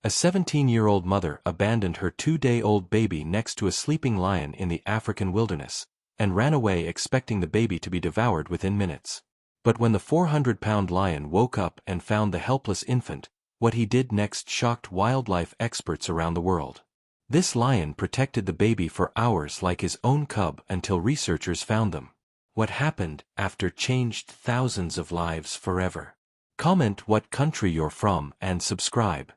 A 17-year-old mother abandoned her 2-day-old baby next to a sleeping lion in the African wilderness, and ran away expecting the baby to be devoured within minutes. But when the 400-pound lion woke up and found the helpless infant, what he did next shocked wildlife experts around the world. This lion protected the baby for hours like his own cub until researchers found them. What happened after changed thousands of lives forever. Comment what country you're from and subscribe.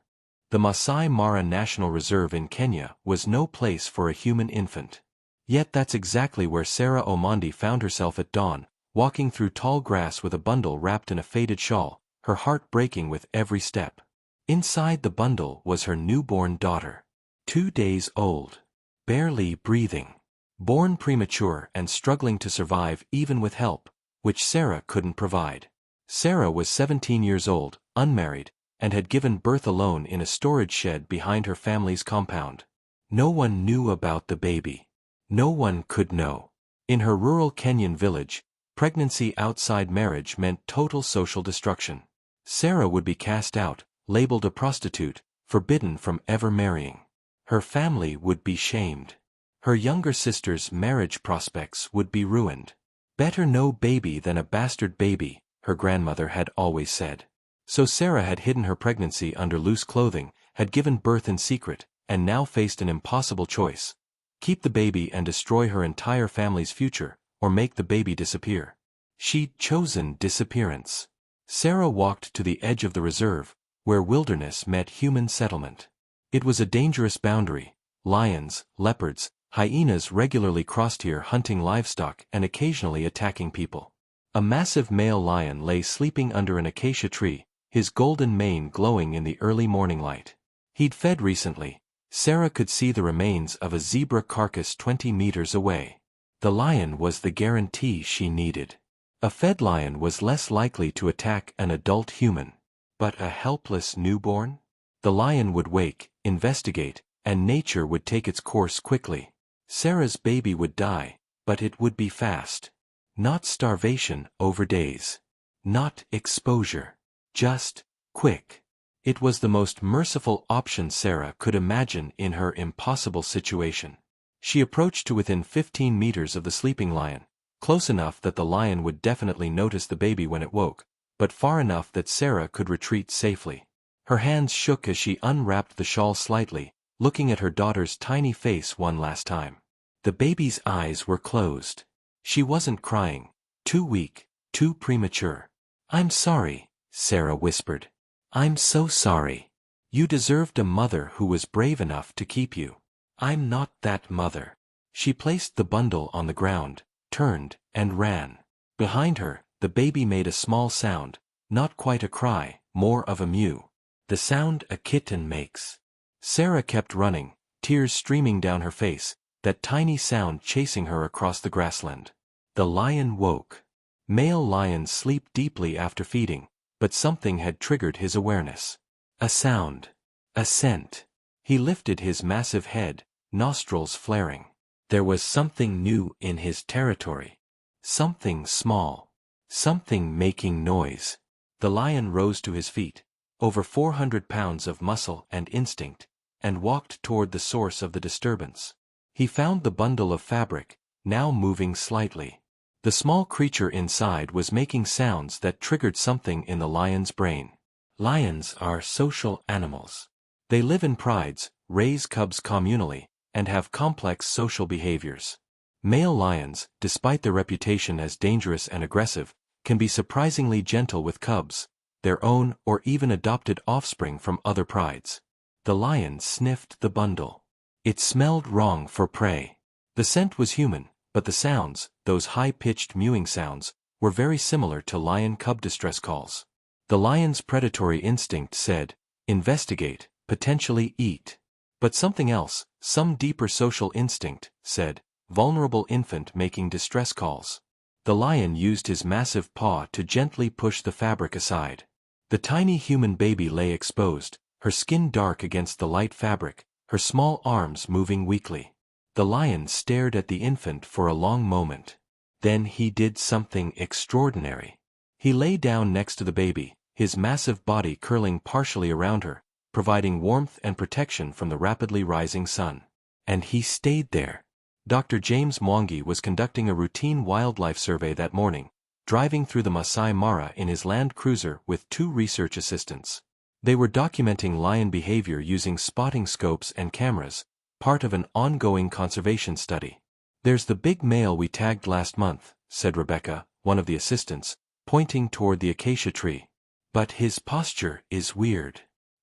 The Masai Mara National Reserve in Kenya was no place for a human infant. Yet that's exactly where Sarah Omondi found herself at dawn, walking through tall grass with a bundle wrapped in a faded shawl, her heart breaking with every step. Inside the bundle was her newborn daughter. 2 days old. Barely breathing. Born premature and struggling to survive even with help, which Sarah couldn't provide. Sarah was 17 years old, unmarried, and had given birth alone in a storage shed behind her family's compound. No one knew about the baby. No one could know. In her rural Kenyan village, pregnancy outside marriage meant total social destruction. Sarah would be cast out, labeled a prostitute, forbidden from ever marrying. Her family would be shamed. Her younger sister's marriage prospects would be ruined. Better no baby than a bastard baby, her grandmother had always said. So Sarah had hidden her pregnancy under loose clothing, had given birth in secret, and now faced an impossible choice. Keep the baby and destroy her entire family's future, or make the baby disappear. She'd chosen disappearance. Sarah walked to the edge of the reserve, where wilderness met human settlement. It was a dangerous boundary. Lions, leopards, hyenas regularly crossed here hunting livestock and occasionally attacking people. A massive male lion lay sleeping under an acacia tree, his golden mane glowing in the early morning light. He'd fed recently. Sarah could see the remains of a zebra carcass 20 meters away. The lion was the guarantee she needed. A fed lion was less likely to attack an adult human. But a helpless newborn? The lion would wake, investigate, and nature would take its course quickly. Sarah's baby would die, but it would be fast. Not starvation over days. Not exposure. Just quick. It was the most merciful option Sarah could imagine in her impossible situation. She approached to within 15 meters of the sleeping lion, close enough that the lion would definitely notice the baby when it woke, but far enough that Sarah could retreat safely. Her hands shook as she unwrapped the shawl slightly, looking at her daughter's tiny face one last time. The baby's eyes were closed. She wasn't crying. Too weak, too premature. "I'm sorry," Sarah whispered. "I'm so sorry. You deserved a mother who was brave enough to keep you. I'm not that mother." She placed the bundle on the ground, turned, and ran. Behind her, the baby made a small sound, not quite a cry, more of a mew. The sound a kitten makes. Sarah kept running, tears streaming down her face, that tiny sound chasing her across the grassland. The lion woke. Male lions sleep deeply after feeding, but something had triggered his awareness. A sound. A scent. He lifted his massive head, nostrils flaring. There was something new in his territory. Something small. Something making noise. The lion rose to his feet, over 400 pounds of muscle and instinct, and walked toward the source of the disturbance. He found the bundle of fabric, now moving slightly. The small creature inside was making sounds that triggered something in the lion's brain. Lions are social animals. They live in prides, raise cubs communally, and have complex social behaviors. Male lions, despite their reputation as dangerous and aggressive, can be surprisingly gentle with cubs, their own or even adopted offspring from other prides. The lion sniffed the bundle. It smelled wrong for prey. The scent was human, but the sounds, those high-pitched mewing sounds, were very similar to lion-cub distress calls. The lion's predatory instinct said, investigate, potentially eat. But something else, some deeper social instinct, said, vulnerable infant making distress calls. The lion used his massive paw to gently push the fabric aside. The tiny human baby lay exposed, her skin dark against the light fabric, her small arms moving weakly. The lion stared at the infant for a long moment. Then he did something extraordinary. He lay down next to the baby, his massive body curling partially around her, providing warmth and protection from the rapidly rising sun. And he stayed there. Dr. James Mwangi was conducting a routine wildlife survey that morning, driving through the Masai Mara in his Land Cruiser with 2 research assistants. They were documenting lion behavior using spotting scopes and cameras, part of an ongoing conservation study. "There's the big male we tagged last month," said Rebecca, one of the assistants, pointing toward the acacia tree. "But his posture is weird.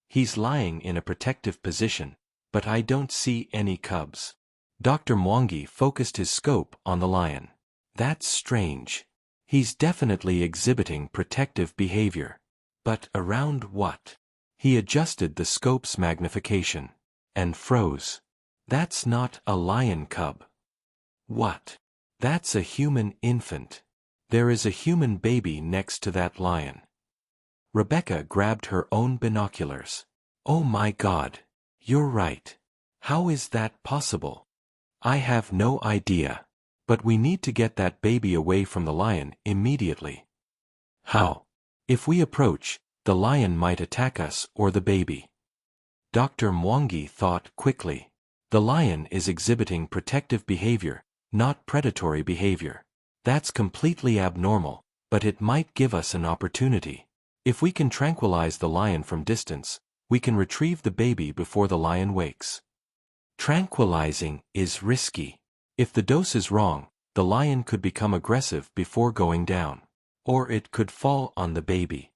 He's lying in a protective position, but I don't see any cubs." Dr. Mwangi focused his scope on the lion. "That's strange. He's definitely exhibiting protective behavior. But around what?" He adjusted the scope's magnification and froze. "That's not a lion cub." "What?" "That's a human infant. There is a human baby next to that lion." Rebecca grabbed her own binoculars. "Oh my God. You're right. How is that possible?" "I have no idea. But we need to get that baby away from the lion immediately." "How?" "If we approach, the lion might attack us or the baby." Dr. Mwangi thought quickly. The lion is exhibiting protective behavior, not predatory behavior. That's completely abnormal, but it might give us an opportunity. If we can tranquilize the lion from distance, we can retrieve the baby before the lion wakes. Tranquilizing is risky. If the dose is wrong, the lion could become aggressive before going down. Or it could fall on the baby.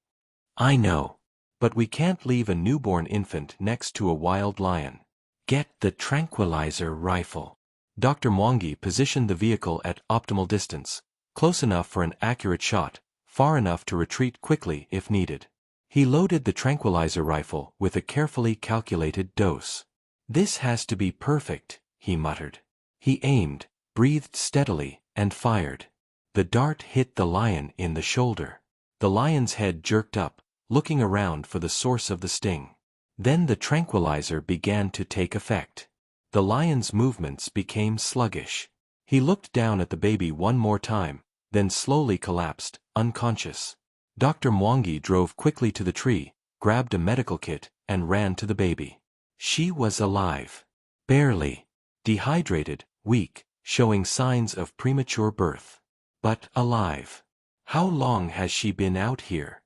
"I know. But we can't leave a newborn infant next to a wild lion. Get the tranquilizer rifle." Dr. Mwangi positioned the vehicle at optimal distance, close enough for an accurate shot, far enough to retreat quickly if needed. He loaded the tranquilizer rifle with a carefully calculated dose. "This has to be perfect," he muttered. He aimed, breathed steadily, and fired. The dart hit the lion in the shoulder. The lion's head jerked up, looking around for the source of the sting. Then the tranquilizer began to take effect. The lion's movements became sluggish. He looked down at the baby one more time, then slowly collapsed, unconscious. Dr. Mwangi drove quickly to the tree, grabbed a medical kit, and ran to the baby. She was alive. Barely. Dehydrated, weak, showing signs of premature birth. But alive. "How long has she been out here?"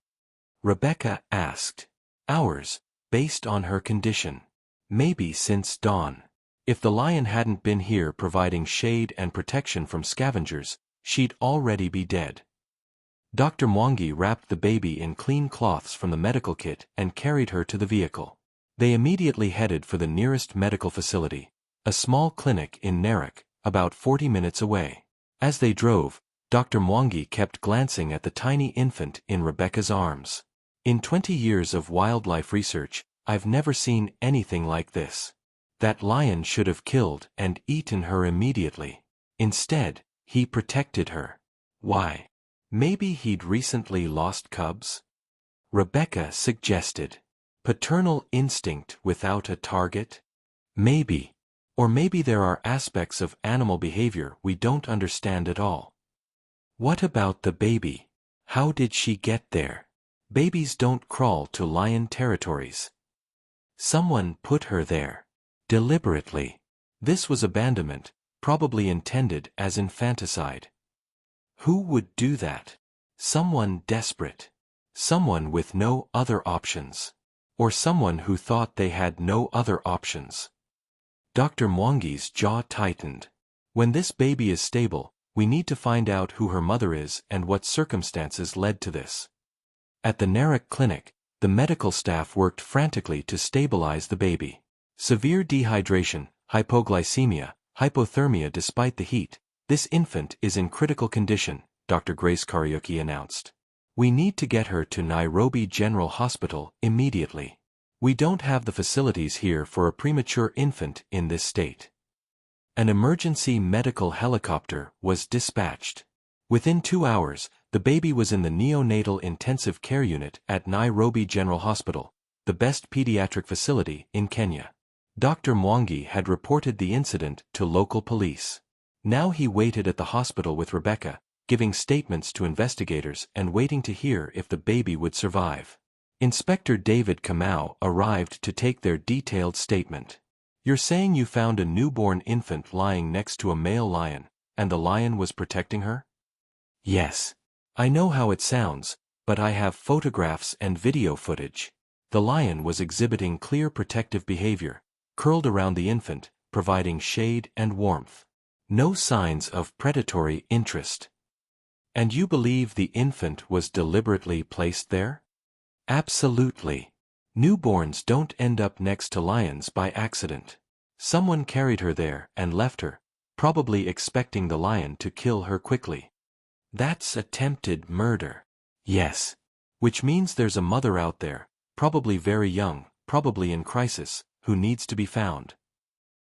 Rebecca asked. "Hours, based on her condition. Maybe since dawn. If the lion hadn't been here providing shade and protection from scavengers, she'd already be dead." Dr. Mwangi wrapped the baby in clean cloths from the medical kit and carried her to the vehicle. They immediately headed for the nearest medical facility, a small clinic in Narok, about 40 minutes away. As they drove, Dr. Mwangi kept glancing at the tiny infant in Rebecca's arms. "In 20 years of wildlife research, I've never seen anything like this. That lion should have killed and eaten her immediately. Instead, he protected her. Why? Maybe he'd recently lost cubs?" Rebecca suggested. "Paternal instinct without a target? Maybe. Or maybe there are aspects of animal behavior we don't understand at all." "What about the baby? How did she get there? Babies don't crawl to lion territories." "Someone put her there. Deliberately. This was abandonment, probably intended as infanticide." "Who would do that?" "Someone desperate. Someone with no other options. Or someone who thought they had no other options." Dr. Mwangi's jaw tightened. "When this baby is stable, we need to find out who her mother is and what circumstances led to this." At the Narok clinic, the medical staff worked frantically to stabilize the baby. "Severe dehydration, hypoglycemia, hypothermia despite the heat. This infant is in critical condition," Dr. Grace Kariuki announced. "We need to get her to Nairobi General Hospital immediately. We don't have the facilities here for a premature infant in this state." An emergency medical helicopter was dispatched. Within 2 hours, the baby was in the neonatal intensive care unit at Nairobi General Hospital, the best pediatric facility in Kenya. Dr. Mwangi had reported the incident to local police. Now he waited at the hospital with Rebecca, giving statements to investigators and waiting to hear if the baby would survive. Inspector David Kamau arrived to take their detailed statement. You're saying you found a newborn infant lying next to a male lion, and the lion was protecting her? Yes. I know how it sounds, but I have photographs and video footage. The lion was exhibiting clear protective behavior, curled around the infant, providing shade and warmth. No signs of predatory interest. And you believe the infant was deliberately placed there? Absolutely. Newborns don't end up next to lions by accident. Someone carried her there and left her, probably expecting the lion to kill her quickly. That's attempted murder. Yes. Which means there's a mother out there, probably very young, probably in crisis, who needs to be found.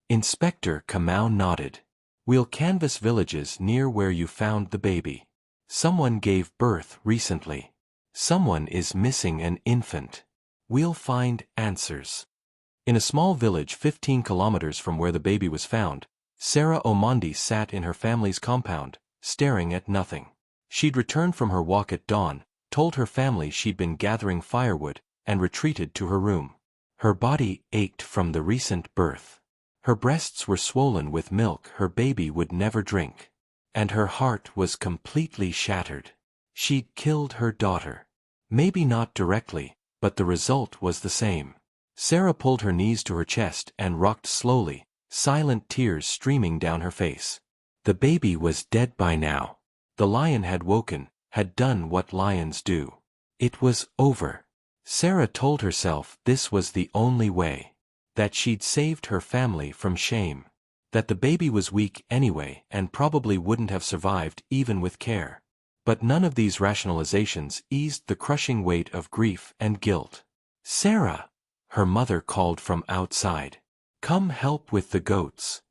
Inspector Kamau nodded. We'll canvass villages near where you found the baby. Someone gave birth recently. Someone is missing an infant. We'll find answers. In a small village 15 kilometers from where the baby was found, Sarah Omondi sat in her family's compound, staring at nothing. She'd returned from her walk at dawn, told her family she'd been gathering firewood, and retreated to her room. Her body ached from the recent birth. Her breasts were swollen with milk her baby would never drink. And her heart was completely shattered. She'd killed her daughter. Maybe not directly, but the result was the same. Sarah pulled her knees to her chest and rocked slowly, silent tears streaming down her face. The baby was dead by now. The lion had woken, had done what lions do. It was over. Sarah told herself this was the only way. That she'd saved her family from shame. That the baby was weak anyway and probably wouldn't have survived even with care. But none of these rationalizations eased the crushing weight of grief and guilt. Sarah! Her mother called from outside. Come help with the goats.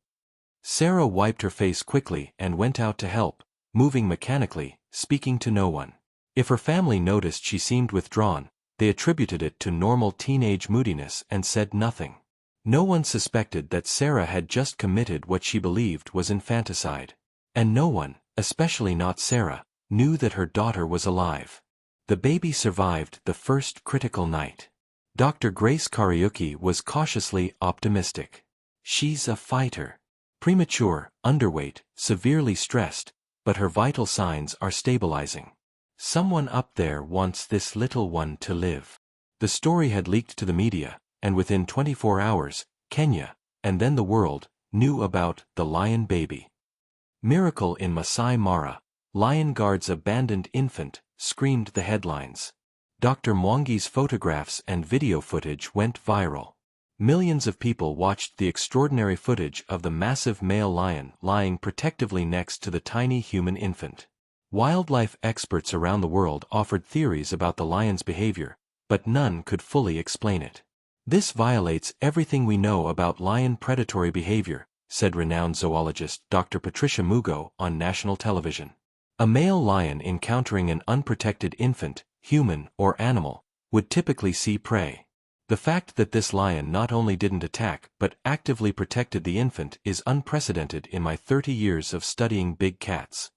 Sarah wiped her face quickly and went out to help, moving mechanically, speaking to no one. If her family noticed she seemed withdrawn, they attributed it to normal teenage moodiness and said nothing. No one suspected that Sarah had just committed what she believed was infanticide. And no one, especially not Sarah, knew that her daughter was alive. The baby survived the first critical night. Dr. Grace Kariuki was cautiously optimistic. She's a fighter. Premature, underweight, severely stressed, but her vital signs are stabilizing. Someone up there wants this little one to live. The story had leaked to the media, and within 24 hours, Kenya, and then the world, knew about the lion baby. Miracle in Masai Mara. Lion guards abandoned infant, screamed the headlines. Dr. Mwangi's photographs and video footage went viral. Millions of people watched the extraordinary footage of the massive male lion lying protectively next to the tiny human infant. Wildlife experts around the world offered theories about the lion's behavior, but none could fully explain it. This violates everything we know about lion predatory behavior, said renowned zoologist Dr. Patricia Mugo on national television. A male lion encountering an unprotected infant, human or animal, would typically see prey. The fact that this lion not only didn't attack but actively protected the infant is unprecedented in my 30 years of studying big cats.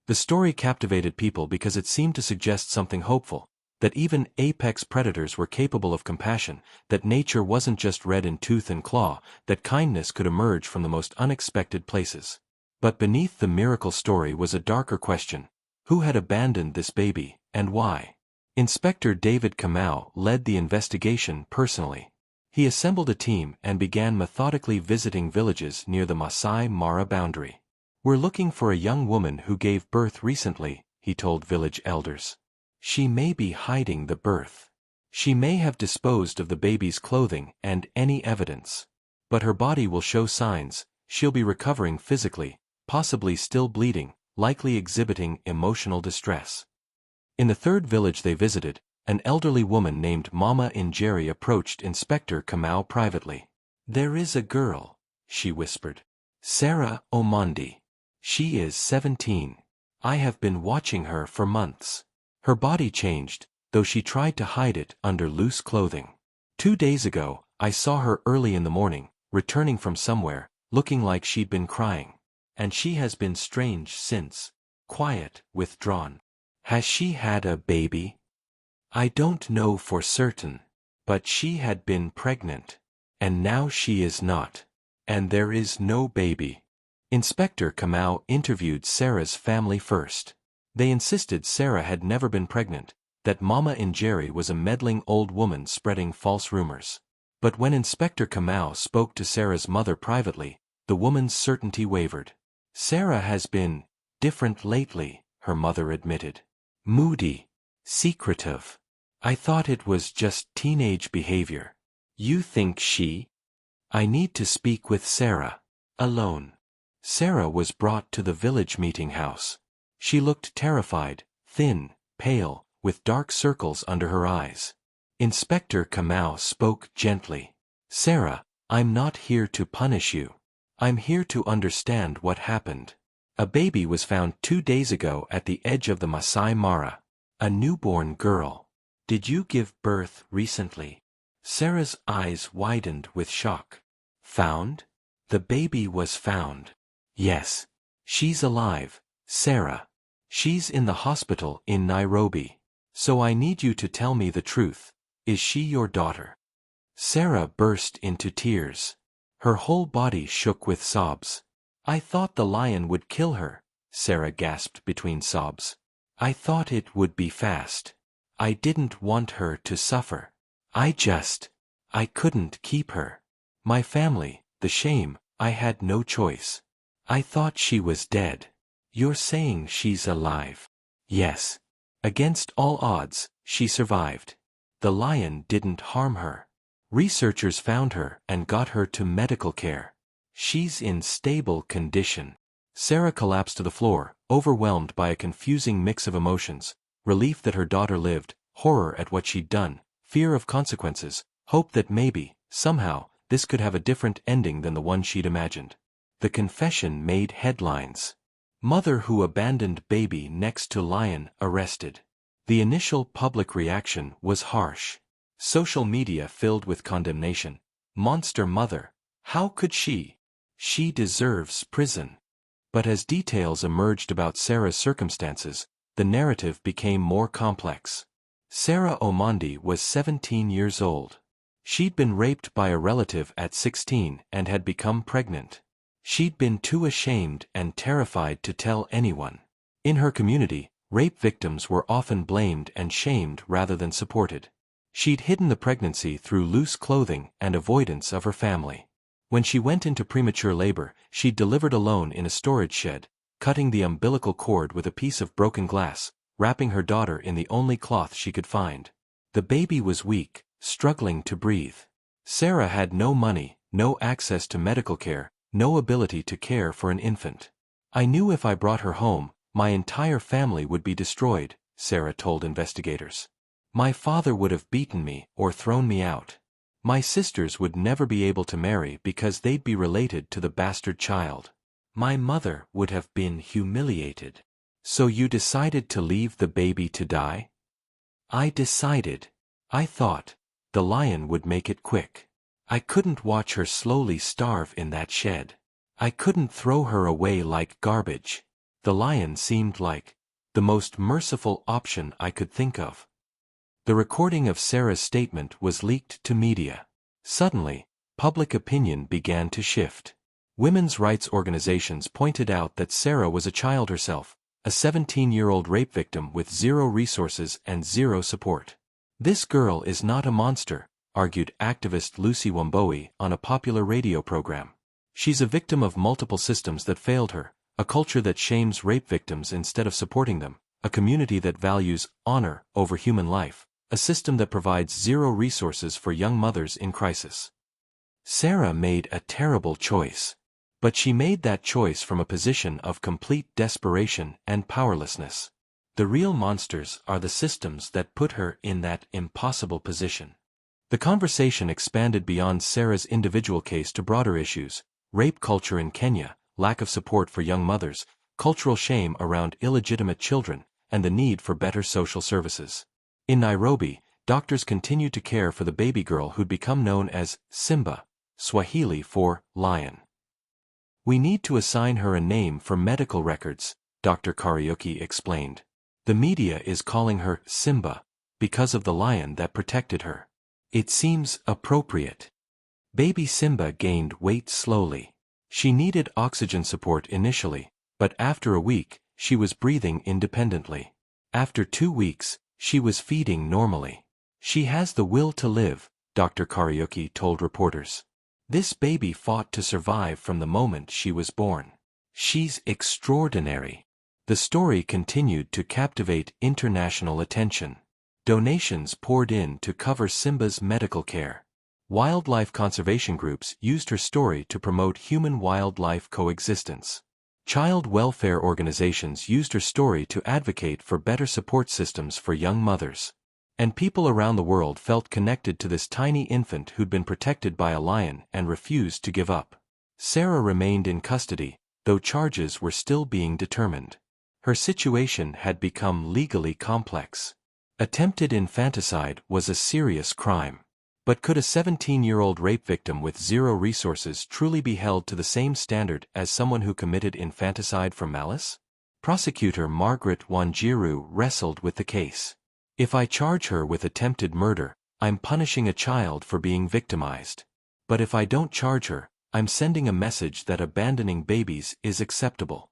The story captivated people because it seemed to suggest something hopeful, that even apex predators were capable of compassion, that nature wasn't just red in tooth and claw, that kindness could emerge from the most unexpected places. But beneath the miracle story was a darker question. Who had abandoned this baby, and why? Inspector David Kamau led the investigation personally. He assembled a team and began methodically visiting villages near the Masai Mara boundary. We're looking for a young woman who gave birth recently, he told village elders. She may be hiding the birth. She may have disposed of the baby's clothing and any evidence. But her body will show signs. She'll be recovering physically, possibly still bleeding, likely exhibiting emotional distress. In the third village they visited, an elderly woman named Mama Njeri approached Inspector Kamau privately. There is a girl, she whispered. Sarah Omondi. She is 17. I have been watching her for months. Her body changed, though she tried to hide it under loose clothing. 2 days ago, I saw her early in the morning, returning from somewhere, looking like she'd been crying. And she has been strange since. Quiet, withdrawn. Has she had a baby? I don't know for certain. But she had been pregnant. And now she is not. And there is no baby. Inspector Kamau interviewed Sarah's family first. They insisted Sarah had never been pregnant, that Mama Njeri was a meddling old woman spreading false rumors. But when Inspector Kamau spoke to Sarah's mother privately, the woman's certainty wavered. Sarah has been different lately, her mother admitted. Moody. Secretive. I thought it was just teenage behavior. You think she? I need to speak with Sarah. Alone. Sarah was brought to the village meeting house. She looked terrified, thin, pale, with dark circles under her eyes. Inspector Kamau spoke gently. Sarah, I'm not here to punish you. I'm here to understand what happened. A baby was found 2 days ago at the edge of the Masai Mara. A newborn girl. Did you give birth recently? Sarah's eyes widened with shock. Found? The baby was found. Yes. She's alive, Sarah. She's in the hospital in Nairobi. So I need you to tell me the truth. Is she your daughter? Sarah burst into tears. Her whole body shook with sobs. I thought the lion would kill her, Sarah gasped between sobs. I thought it would be fast. I didn't want her to suffer. I couldn't keep her. My family, the shame, I had no choice. I thought she was dead. You're saying she's alive? Yes. Against all odds, she survived. The lion didn't harm her. Researchers found her and got her to medical care. She's in stable condition. Sarah collapsed to the floor, overwhelmed by a confusing mix of emotions: relief that her daughter lived, horror at what she'd done, fear of consequences, hope that maybe, somehow, this could have a different ending than the one she'd imagined. The confession made headlines. Mother who abandoned baby next to lion arrested. The initial public reaction was harsh. Social media filled with condemnation. Monster mother. How could she? She deserves prison. But as details emerged about Sarah's circumstances, the narrative became more complex. Sarah Omondi was 17 years old. She'd been raped by a relative at 16 and had become pregnant. She'd been too ashamed and terrified to tell anyone. In her community, rape victims were often blamed and shamed rather than supported. She'd hidden the pregnancy through loose clothing and avoidance of her family. When she went into premature labor, she'd delivered alone in a storage shed, cutting the umbilical cord with a piece of broken glass, wrapping her daughter in the only cloth she could find. The baby was weak, struggling to breathe. Sarah had no money, no access to medical care, no ability to care for an infant. I knew if I brought her home, my entire family would be destroyed, Sarah told investigators. My father would have beaten me or thrown me out. My sisters would never be able to marry because they'd be related to the bastard child. My mother would have been humiliated. So you decided to leave the baby to die? I decided. I thought the lion would make it quick. I couldn't watch her slowly starve in that shed. I couldn't throw her away like garbage. The lion seemed like the most merciful option I could think of. The recording of Sarah's statement was leaked to media. Suddenly, public opinion began to shift. Women's rights organizations pointed out that Sarah was a child herself, a 17-year-old rape victim with zero resources and zero support. This girl is not a monster, argued activist Lucy Wamboe on a popular radio program. She's a victim of multiple systems that failed her, a culture that shames rape victims instead of supporting them, a community that values honor over human life, a system that provides zero resources for young mothers in crisis. Sarah made a terrible choice. But she made that choice from a position of complete desperation and powerlessness. The real monsters are the systems that put her in that impossible position. The conversation expanded beyond Sarah's individual case to broader issues: rape culture in Kenya, lack of support for young mothers, cultural shame around illegitimate children, and the need for better social services. In Nairobi, doctors continued to care for the baby girl who'd become known as Simba, Swahili for lion. We need to assign her a name for medical records, Dr. Kariuki explained. The media is calling her Simba. because of the lion that protected her. It seems appropriate. Baby Simba gained weight slowly. She needed oxygen support initially, but after a week, she was breathing independently. After 2 weeks, she was feeding normally. She has the will to live, Dr. Kariuki told reporters. This baby fought to survive from the moment she was born. She's extraordinary. The story continued to captivate international attention. Donations poured in to cover Simba's medical care. Wildlife conservation groups used her story to promote human-wildlife coexistence. Child welfare organizations used her story to advocate for better support systems for young mothers. And people around the world felt connected to this tiny infant who'd been protected by a lion and refused to give up. Sarah remained in custody, though charges were still being determined. Her situation had become legally complex. Attempted infanticide was a serious crime. But could a 17-year-old rape victim with zero resources truly be held to the same standard as someone who committed infanticide from malice? Prosecutor Margaret Wanjiru wrestled with the case. If I charge her with attempted murder, I'm punishing a child for being victimized. But if I don't charge her, I'm sending a message that abandoning babies is acceptable.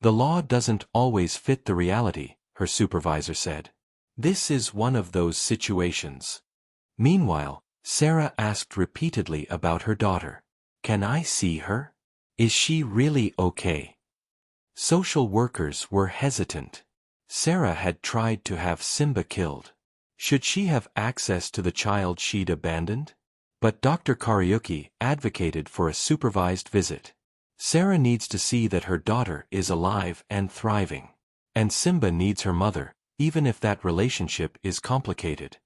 The law doesn't always fit the reality, her supervisor said. This is one of those situations. Meanwhile, Sarah asked repeatedly about her daughter. Can I see her? Is she really okay? Social workers were hesitant. Sarah had tried to have Simba killed. Should she have access to the child she'd abandoned? But Dr. Kariuki advocated for a supervised visit. Sarah needs to see that her daughter is alive and thriving. And Simba needs her mother, even if that relationship is complicated.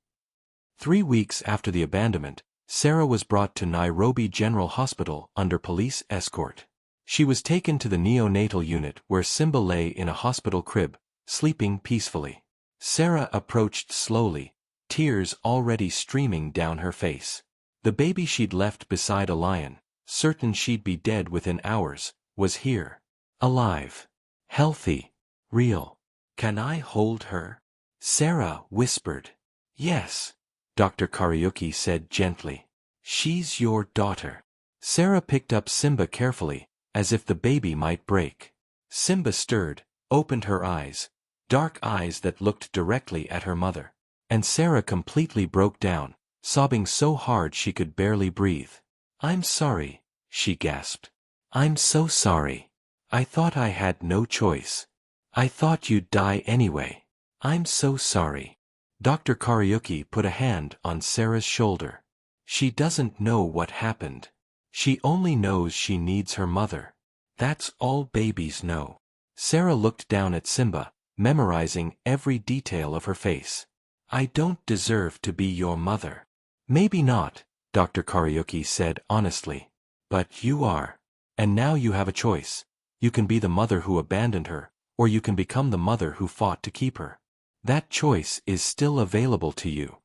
3 weeks after the abandonment, Sarah was brought to Nairobi General Hospital under police escort. She was taken to the neonatal unit where Simba lay in a hospital crib, sleeping peacefully. Sarah approached slowly, tears already streaming down her face. The baby she'd left beside a lion, certain she'd be dead within hours, was here. Alive. Healthy. Real. Can I hold her? Sarah whispered. Yes. Dr. Kariuki said gently. She's your daughter. Sarah picked up Simba carefully, as if the baby might break. Simba stirred, opened her eyes, dark eyes that looked directly at her mother. And Sarah completely broke down, sobbing so hard she could barely breathe. I'm sorry, she gasped. I'm so sorry. I thought I had no choice. I thought you'd die anyway. I'm so sorry. Dr. Kariuki put a hand on Sarah's shoulder. She doesn't know what happened. She only knows she needs her mother. That's all babies know. Sarah looked down at Simba, memorizing every detail of her face. I don't deserve to be your mother. Maybe not, Dr. Kariuki said honestly. But you are. And now you have a choice. You can be the mother who abandoned her, or you can become the mother who fought to keep her. That choice is still available to you.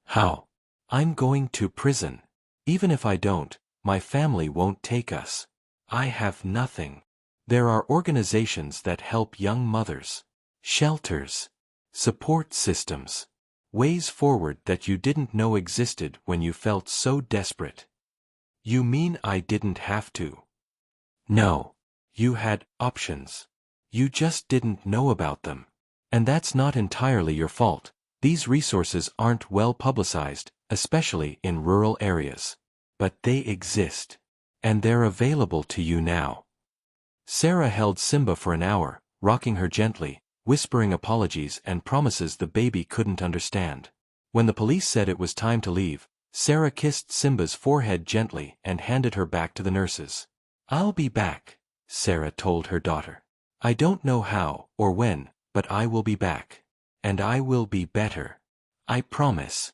How? I'm going to prison. Even if I don't, my family won't take us. I have nothing. There are organizations that help young mothers. Shelters. Support systems. Ways forward that you didn't know existed when you felt so desperate. You mean I didn't have to? No. You had options. You just didn't know about them. And that's not entirely your fault. These resources aren't well publicized, especially in rural areas. But they exist. And they're available to you now. Sarah held Simba for an hour, rocking her gently, whispering apologies and promises the baby couldn't understand. When the police said it was time to leave, Sarah kissed Simba's forehead gently and handed her back to the nurses. I'll be back, Sarah told her daughter. I don't know how or when, but I will be back. And I will be better. I promise.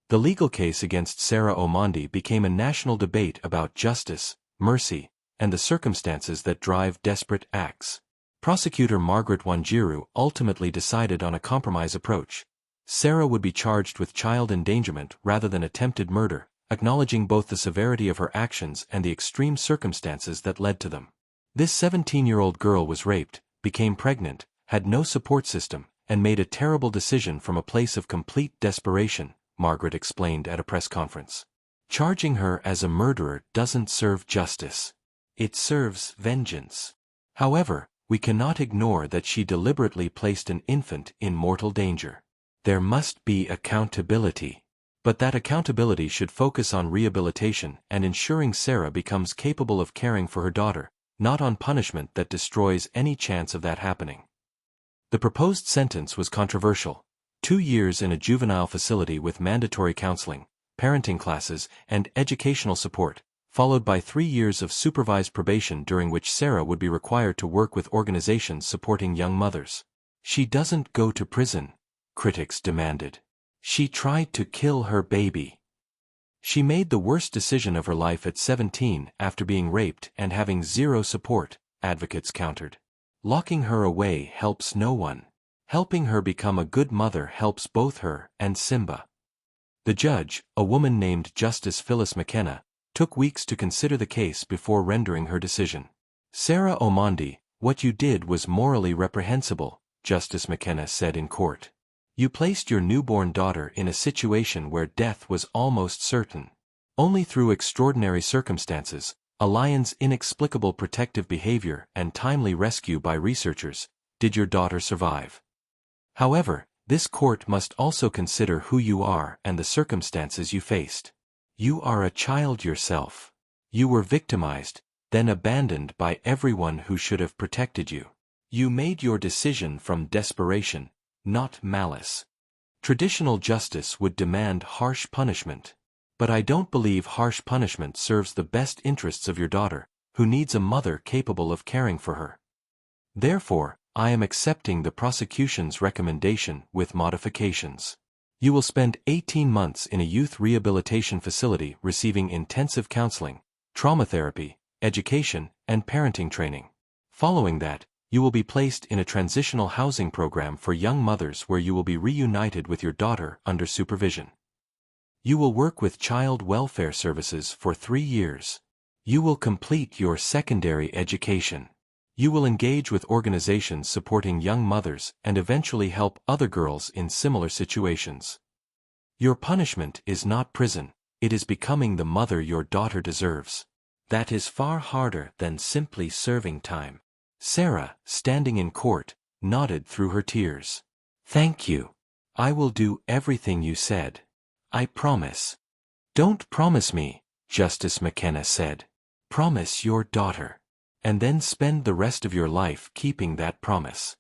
The legal case against Sarah Omondi became a national debate about justice, mercy, and the circumstances that drive desperate acts. Prosecutor Margaret Wanjiru ultimately decided on a compromise approach. Sarah would be charged with child endangerment rather than attempted murder, acknowledging both the severity of her actions and the extreme circumstances that led to them. This 17-year-old girl was raped, became pregnant, had no support system, and made a terrible decision from a place of complete desperation, Margaret explained at a press conference. Charging her as a murderer doesn't serve justice. It serves vengeance. However, we cannot ignore that she deliberately placed an infant in mortal danger. There must be accountability. But that accountability should focus on rehabilitation and ensuring Sarah becomes capable of caring for her daughter, not on punishment that destroys any chance of that happening. The proposed sentence was controversial: 2 years in a juvenile facility with mandatory counseling, parenting classes, and educational support, followed by 3 years of supervised probation during which Sarah would be required to work with organizations supporting young mothers. She doesn't go to prison, critics demanded. She tried to kill her baby. She made the worst decision of her life at 17 after being raped and having zero support, advocates countered. Locking her away helps no one. Helping her become a good mother helps both her and Simba. The judge, a woman named Justice Phyllis McKenna, took weeks to consider the case before rendering her decision. Sarah Omondi, what you did was morally reprehensible, Justice McKenna said in court. You placed your newborn daughter in a situation where death was almost certain. Only through extraordinary circumstances, a lion's inexplicable protective behavior and timely rescue by researchers, did your daughter survive. However, this court must also consider who you are and the circumstances you faced. You are a child yourself. You were victimized, then abandoned by everyone who should have protected you. You made your decision from desperation, not malice. Traditional justice would demand harsh punishment. But I don't believe harsh punishment serves the best interests of your daughter, who needs a mother capable of caring for her. Therefore, I am accepting the prosecution's recommendation with modifications. You will spend 18 months in a youth rehabilitation facility receiving intensive counseling, trauma therapy, education, and parenting training. Following that, you will be placed in a transitional housing program for young mothers where you will be reunited with your daughter under supervision. You will work with child welfare services for 3 years. You will complete your secondary education. You will engage with organizations supporting young mothers and eventually help other girls in similar situations. Your punishment is not prison, it is becoming the mother your daughter deserves. That is far harder than simply serving time. Sarah, standing in court, nodded through her tears. Thank you. I will do everything you said. I promise. Don't promise me, Justice McKenna said. Promise your daughter. And then spend the rest of your life keeping that promise.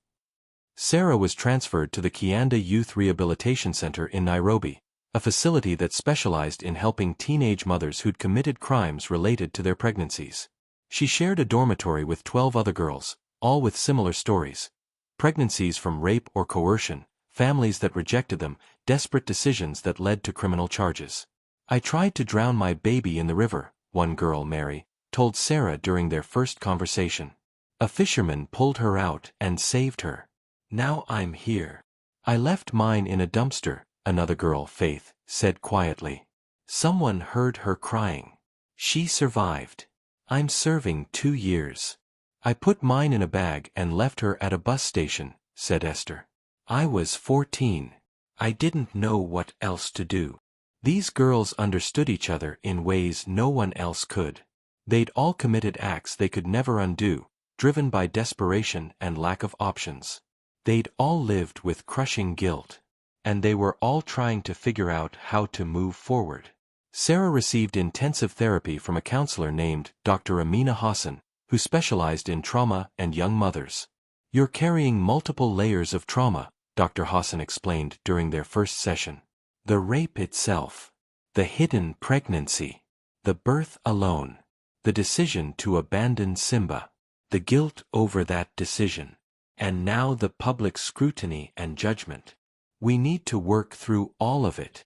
Sarah was transferred to the Kianda Youth Rehabilitation Center in Nairobi, a facility that specialized in helping teenage mothers who'd committed crimes related to their pregnancies. She shared a dormitory with 12 other girls, all with similar stories. Pregnancies from rape or coercion, families that rejected them, desperate decisions that led to criminal charges. I tried to drown my baby in the river, one girl, Mary, told Sarah during their first conversation. A fisherman pulled her out and saved her. Now I'm here. I left mine in a dumpster, another girl, Faith, said quietly. Someone heard her crying. She survived. I'm serving 2 years. I put mine in a bag and left her at a bus station, said Esther. I was 14. I didn't know what else to do. These girls understood each other in ways no one else could. They'd all committed acts they could never undo, driven by desperation and lack of options. They'd all lived with crushing guilt. And they were all trying to figure out how to move forward. Sarah received intensive therapy from a counselor named Dr. Amina Hassan, who specialized in trauma and young mothers. You're carrying multiple layers of trauma, Dr. Hassan explained during their first session. The rape itself, the hidden pregnancy, the birth alone, the decision to abandon Simba, the guilt over that decision, and now the public scrutiny and judgment. We need to work through all of it.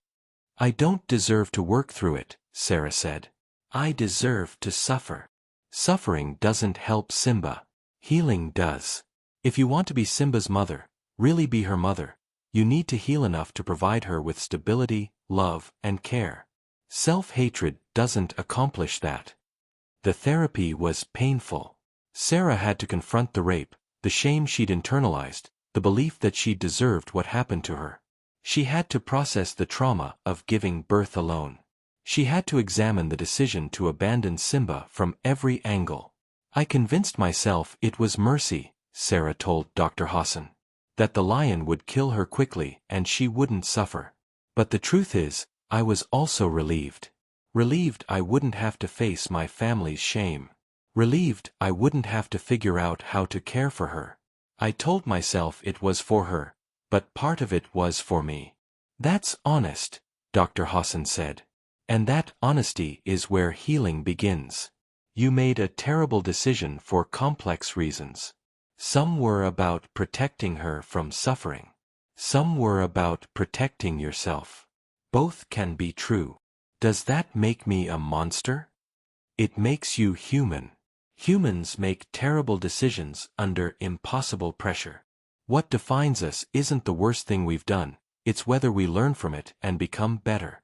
I don't deserve to work through it, Sarah said. I deserve to suffer. Suffering doesn't help Simba. Healing does. If you want to be Simba's mother, really be her mother, you need to heal enough to provide her with stability, love, and care. Self-hatred doesn't accomplish that. The therapy was painful. Sarah had to confront the rape, the shame she'd internalized, the belief that she deserved what happened to her. She had to process the trauma of giving birth alone. She had to examine the decision to abandon Simba from every angle. I convinced myself it was mercy, Sarah told Dr. Hassan. That the lion would kill her quickly and she wouldn't suffer. But the truth is, I was also relieved. Relieved I wouldn't have to face my family's shame. Relieved I wouldn't have to figure out how to care for her. I told myself it was for her, but part of it was for me. That's honest, Dr. Hassan said. And that honesty is where healing begins. You made a terrible decision for complex reasons. Some were about protecting her from suffering. Some were about protecting yourself. Both can be true. Does that make me a monster? It makes you human. Humans make terrible decisions under impossible pressure. What defines us isn't the worst thing we've done, it's whether we learn from it and become better.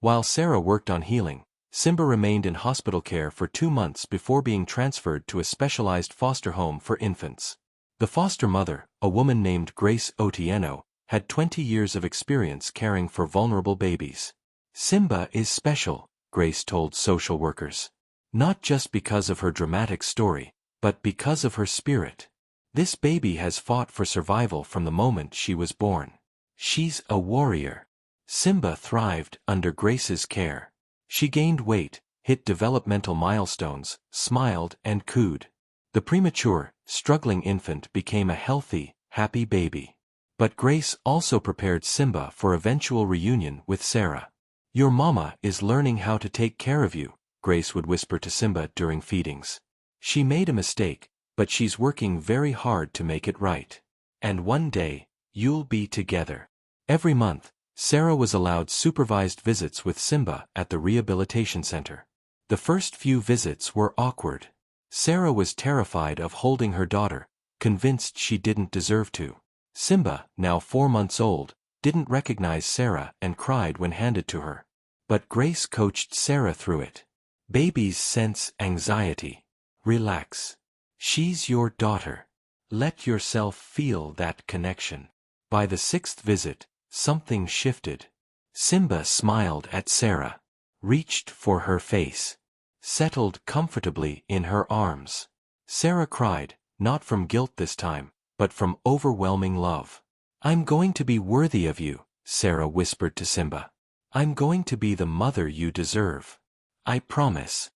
While Sarah worked on healing, Simba remained in hospital care for 2 months before being transferred to a specialized foster home for infants. The foster mother, a woman named Grace Otieno, had 20 years of experience caring for vulnerable babies. Simba is special, Grace told social workers. Not just because of her dramatic story, but because of her spirit. This baby has fought for survival from the moment she was born. She's a warrior. Simba thrived under Grace's care. She gained weight, hit developmental milestones, smiled and cooed. The premature, struggling infant became a healthy, happy baby. But Grace also prepared Simba for eventual reunion with Sarah. Your mama is learning how to take care of you, Grace would whisper to Simba during feedings. She made a mistake, but she's working very hard to make it right. And one day, you'll be together. Every month, Sarah was allowed supervised visits with Simba at the rehabilitation center. The first few visits were awkward. Sarah was terrified of holding her daughter, convinced she didn't deserve to. Simba, now 4 months old, didn't recognize Sarah and cried when handed to her. But Grace coached Sarah through it. Babies sense anxiety. Relax. She's your daughter. Let yourself feel that connection. By the 6th visit, something shifted. Simba smiled at Sarah, reached for her face, settled comfortably in her arms. Sarah cried, not from guilt this time, but from overwhelming love. I'm going to be worthy of you, Sarah whispered to Simba. I'm going to be the mother you deserve. I promise.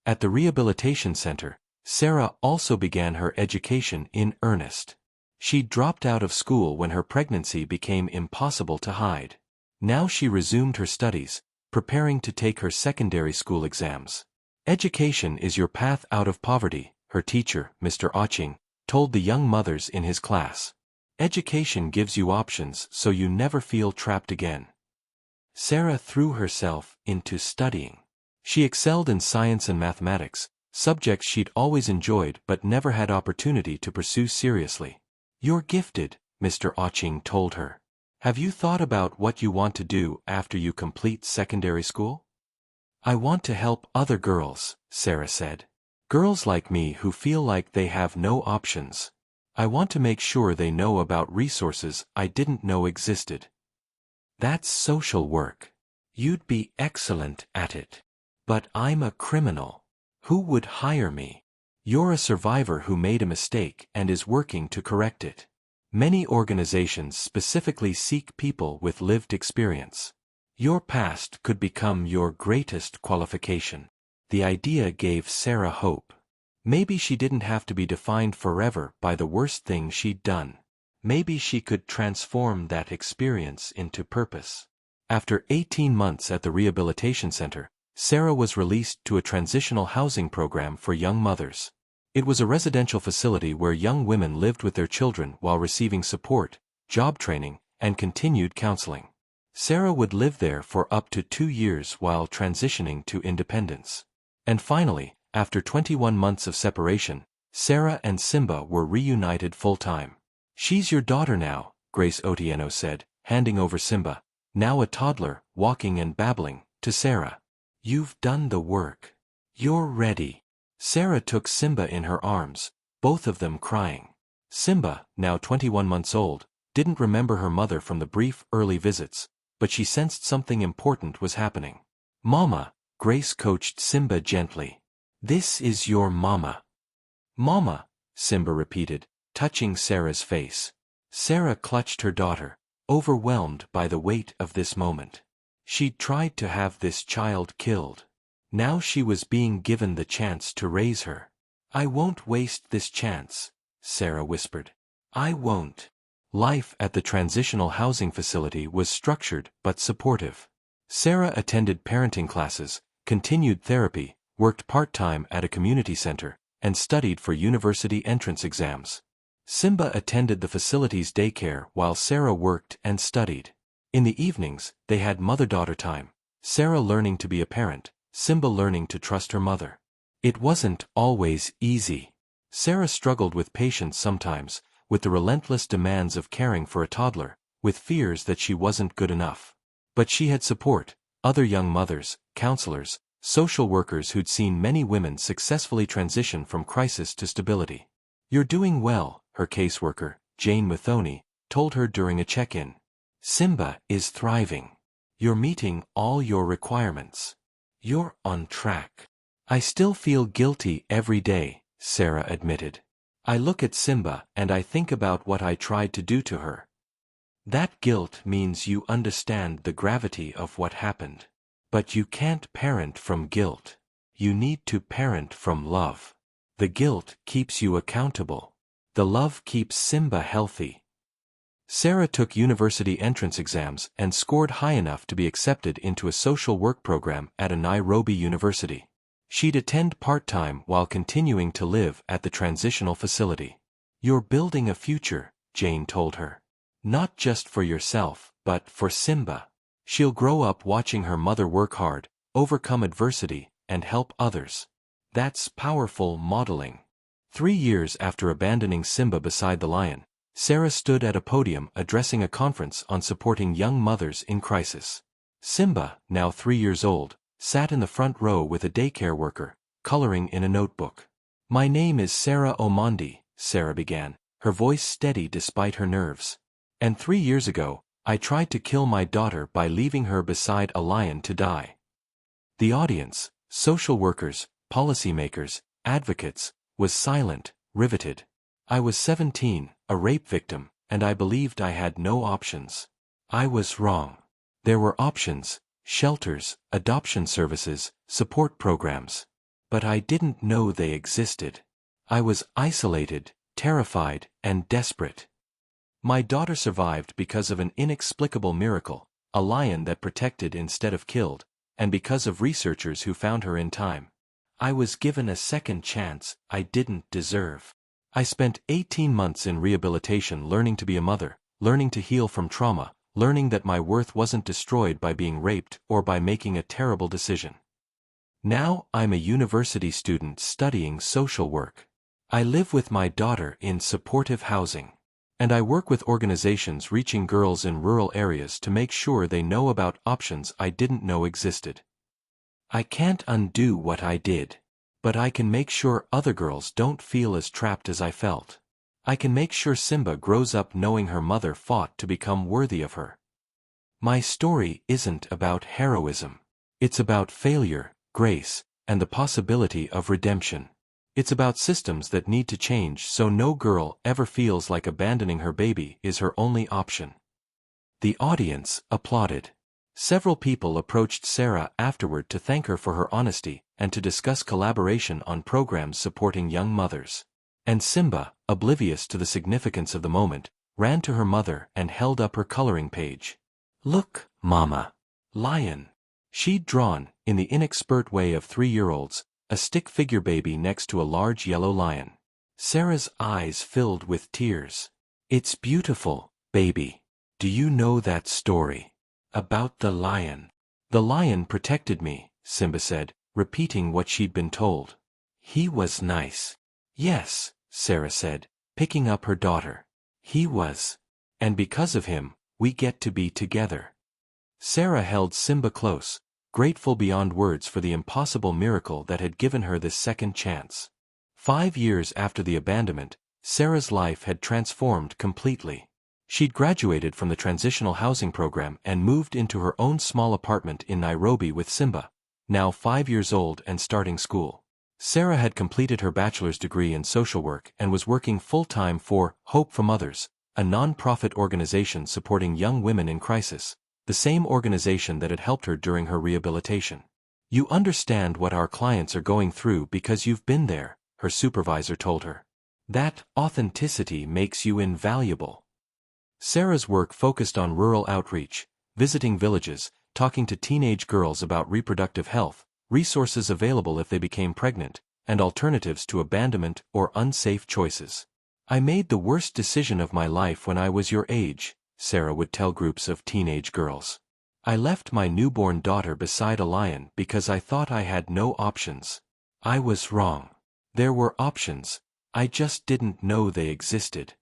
At the rehabilitation center, Sarah also began her education in earnest. She dropped out of school when her pregnancy became impossible to hide. Now she resumed her studies, preparing to take her secondary school exams. Education is your path out of poverty, her teacher, Mr. Oching, told the young mothers in his class. Education gives you options so you never feel trapped again. Sarah threw herself into studying. She excelled in science and mathematics, subjects she'd always enjoyed but never had opportunity to pursue seriously. You're gifted, Mr. Oching told her. Have you thought about what you want to do after you complete secondary school? I want to help other girls, Sarah said. Girls like me who feel like they have no options. I want to make sure they know about resources I didn't know existed. That's social work. You'd be excellent at it. But I'm a criminal. Who would hire me? You're a survivor who made a mistake and is working to correct it. Many organizations specifically seek people with lived experience. Your past could become your greatest qualification. The idea gave Sarah hope. Maybe she didn't have to be defined forever by the worst thing she'd done. Maybe she could transform that experience into purpose. After 18 months at the rehabilitation center, Sarah was released to a transitional housing program for young mothers. It was a residential facility where young women lived with their children while receiving support, job training, and continued counseling. Sarah would live there for up to 2 years while transitioning to independence. And finally, after 21 months of separation, Sarah and Simba were reunited full-time. She's your daughter now, Grace Otieno said, handing over Simba, now a toddler, walking and babbling, to Sarah. You've done the work. You're ready. Sarah took Simba in her arms, both of them crying. Simba, now 21 months old, didn't remember her mother from the brief early visits, but she sensed something important was happening. "Mama," Grace coached Simba gently. "This is your mama." "Mama," Simba repeated, touching Sarah's face. Sarah clutched her daughter, overwhelmed by the weight of this moment. She'd tried to have this child killed. Now she was being given the chance to raise her. "I won't waste this chance," Sarah whispered. "I won't." Life at the transitional housing facility was structured but supportive. Sarah attended parenting classes, continued therapy, worked part-time at a community center, and studied for university entrance exams. Simba attended the facility's daycare while Sarah worked and studied. In the evenings, they had mother-daughter time, Sarah learning to be a parent, Simba learning to trust her mother. It wasn't always easy. Sarah struggled with patience sometimes, with the relentless demands of caring for a toddler, with fears that she wasn't good enough. But she had support, other young mothers, counselors, social workers who'd seen many women successfully transition from crisis to stability. "You're doing well," her caseworker, Jane Mathony, told her during a check-in. "Simba is thriving. You're meeting all your requirements. You're on track." "I still feel guilty every day," Sarah admitted. "I look at Simba and I think about what I tried to do to her. That guilt means you understand the gravity of what happened. But you can't parent from guilt. You need to parent from love. The guilt keeps you accountable. The love keeps Simba healthy." Sarah took university entrance exams and scored high enough to be accepted into a social work program at a Nairobi university. She'd attend part-time while continuing to live at the transitional facility. "You're building a future," Jane told her. "Not just for yourself, but for Simba. She'll grow up watching her mother work hard, overcome adversity, and help others. That's powerful modeling." 3 years after abandoning Simba beside the lion, Sarah stood at a podium addressing a conference on supporting young mothers in crisis. Simba, now 3 years old, sat in the front row with a daycare worker, coloring in a notebook. "My name is Sarah Omondi," Sarah began, her voice steady despite her nerves. "And 3 years ago, I tried to kill my daughter by leaving her beside a lion to die." The audience, social workers, policymakers, advocates, was silent, riveted. "I was 17, a rape victim, and I believed I had no options. I was wrong. There were options, shelters, adoption services, support programs. But I didn't know they existed. I was isolated, terrified, and desperate. My daughter survived because of an inexplicable miracle, a lion that protected instead of killed, and because of researchers who found her in time. I was given a second chance I didn't deserve. I spent 18 months in rehabilitation learning to be a mother, learning to heal from trauma, learning that my worth wasn't destroyed by being raped or by making a terrible decision. Now I'm a university student studying social work. I live with my daughter in supportive housing. And I work with organizations reaching girls in rural areas to make sure they know about options I didn't know existed. I can't undo what I did. But I can make sure other girls don't feel as trapped as I felt. I can make sure Simba grows up knowing her mother fought to become worthy of her. My story isn't about heroism. It's about failure, grace, and the possibility of redemption. It's about systems that need to change so no girl ever feels like abandoning her baby is her only option." The audience applauded. Several people approached Sarah afterward to thank her for her honesty and to discuss collaboration on programs supporting young mothers. And Simba, oblivious to the significance of the moment, ran to her mother and held up her coloring page. "Look, Mama. Lion." She'd drawn, in the inexpert way of 3-year-olds, a stick figure baby next to a large yellow lion. Sarah's eyes filled with tears. "It's beautiful, baby. Do you know that story? About the lion?" "The lion protected me," Simba said, repeating what she'd been told. "He was nice." "Yes," Sarah said, picking up her daughter. "He was. And because of him, we get to be together." Sarah held Simba close, grateful beyond words for the impossible miracle that had given her this second chance. 5 years after the abandonment, Sarah's life had transformed completely. She'd graduated from the transitional housing program and moved into her own small apartment in Nairobi with Simba, now 5 years old and starting school. Sarah had completed her bachelor's degree in social work and was working full-time for Hope for Mothers, a non-profit organization supporting young women in crisis, the same organization that had helped her during her rehabilitation. "You understand what our clients are going through because you've been there," her supervisor told her. "That authenticity makes you invaluable." Sarah's work focused on rural outreach, visiting villages, talking to teenage girls about reproductive health, resources available if they became pregnant, and alternatives to abandonment or unsafe choices. "I made the worst decision of my life when I was your age," Sarah would tell groups of teenage girls. "I left my newborn daughter beside a lion because I thought I had no options. I was wrong. There were options, I just didn't know they existed."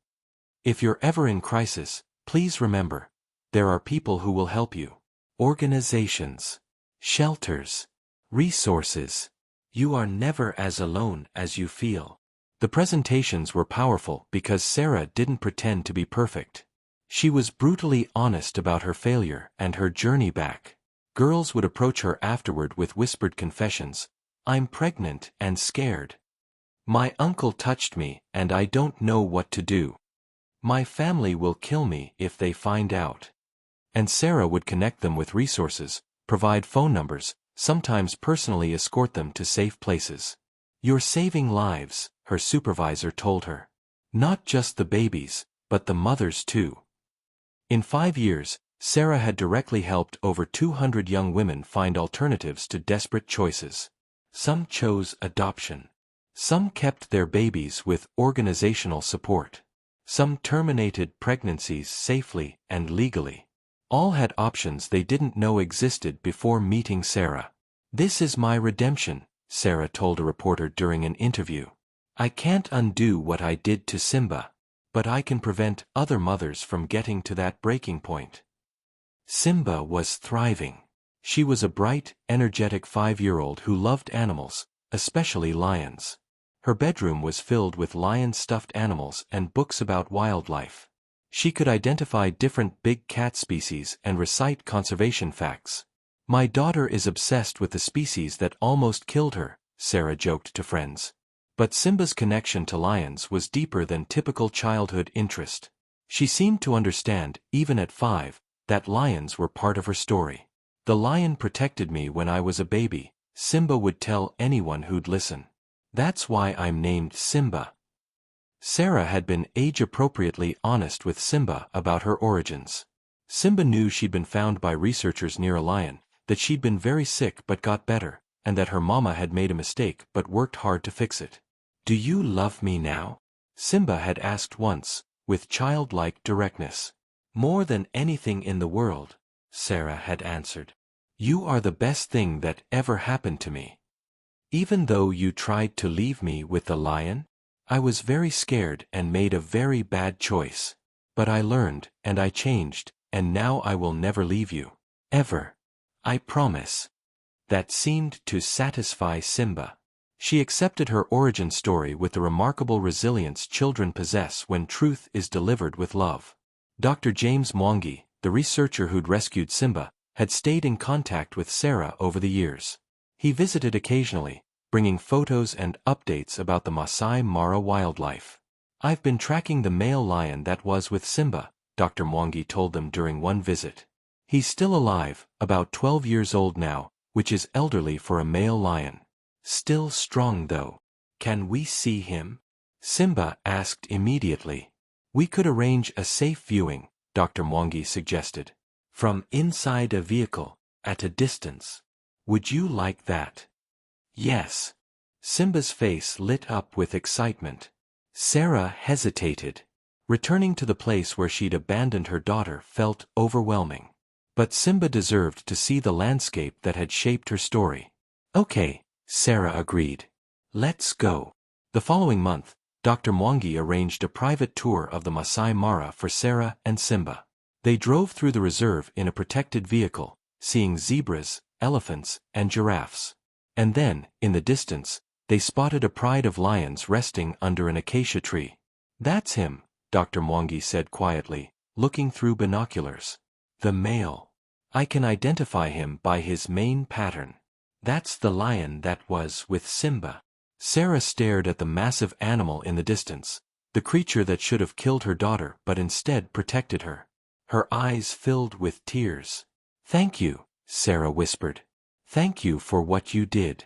If you're ever in crisis, please remember, there are people who will help you. Organizations, shelters, resources. You are never as alone as you feel. The presentations were powerful because Sarah didn't pretend to be perfect. She was brutally honest about her failure and her journey back. Girls would approach her afterward with whispered confessions. "I'm pregnant and scared. My uncle touched me and I don't know what to do. My family will kill me if they find out." And Sarah would connect them with resources, provide phone numbers, sometimes personally escort them to safe places. "You're saving lives," her supervisor told her. "Not just the babies, but the mothers too." In 5 years, Sarah had directly helped over 200 young women find alternatives to desperate choices. Some chose adoption. Some kept their babies with organizational support. Some terminated pregnancies safely and legally. All had options they didn't know existed before meeting Sarah. "This is my redemption," Sarah told a reporter during an interview. "I can't undo what I did to Simba, but I can prevent other mothers from getting to that breaking point." Simba was thriving. She was a bright, energetic 5-year-old who loved animals, especially lions. Her bedroom was filled with lion-stuffed animals and books about wildlife. She could identify different big cat species and recite conservation facts. "My daughter is obsessed with the species that almost killed her," Sarah joked to friends. But Simba's connection to lions was deeper than typical childhood interest. She seemed to understand, even at 5, that lions were part of her story. "The lion protected me when I was a baby," Simba would tell anyone who'd listen. "That's why I'm named Simba." Sarah had been age-appropriately honest with Simba about her origins. Simba knew she'd been found by researchers near a lion, that she'd been very sick but got better, and that her mama had made a mistake but worked hard to fix it. "Do you love me now?" Simba had asked once, with childlike directness. "More than anything in the world," Sarah had answered. "You are the best thing that ever happened to me. Even though you tried to leave me with the lion, I was very scared and made a very bad choice. But I learned, and I changed, and now I will never leave you. Ever. I promise." That seemed to satisfy Simba. She accepted her origin story with the remarkable resilience children possess when truth is delivered with love. Dr. James Mwangi, the researcher who'd rescued Simba, had stayed in contact with Sarah over the years. He visited occasionally, bringing photos and updates about the Masai Mara wildlife. "I've been tracking the male lion that was with Simba," Dr. Mwangi told them during one visit. "He's still alive, about 12 years old now, which is elderly for a male lion. Still strong though. Can we see him?" Simba asked immediately. "We could arrange a safe viewing," Dr. Mwangi suggested. "From inside a vehicle, at a distance. Would you like that?" "Yes." Simba's face lit up with excitement. Sarah hesitated. Returning to the place where she'd abandoned her daughter felt overwhelming. But Simba deserved to see the landscape that had shaped her story. "Okay," Sarah agreed. "Let's go." The following month, Dr. Mwangi arranged a private tour of the Masai Mara for Sarah and Simba. They drove through the reserve in a protected vehicle, seeing zebras, elephants, and giraffes. And then, in the distance, they spotted a pride of lions resting under an acacia tree. That's him, Dr. Mwangi said quietly, looking through binoculars. The male. I can identify him by his mane pattern. That's the lion that was with Simba. Sarah stared at the massive animal in the distance, the creature that should have killed her daughter but instead protected her. Her eyes filled with tears. Thank you, Sarah whispered. Thank you for what you did.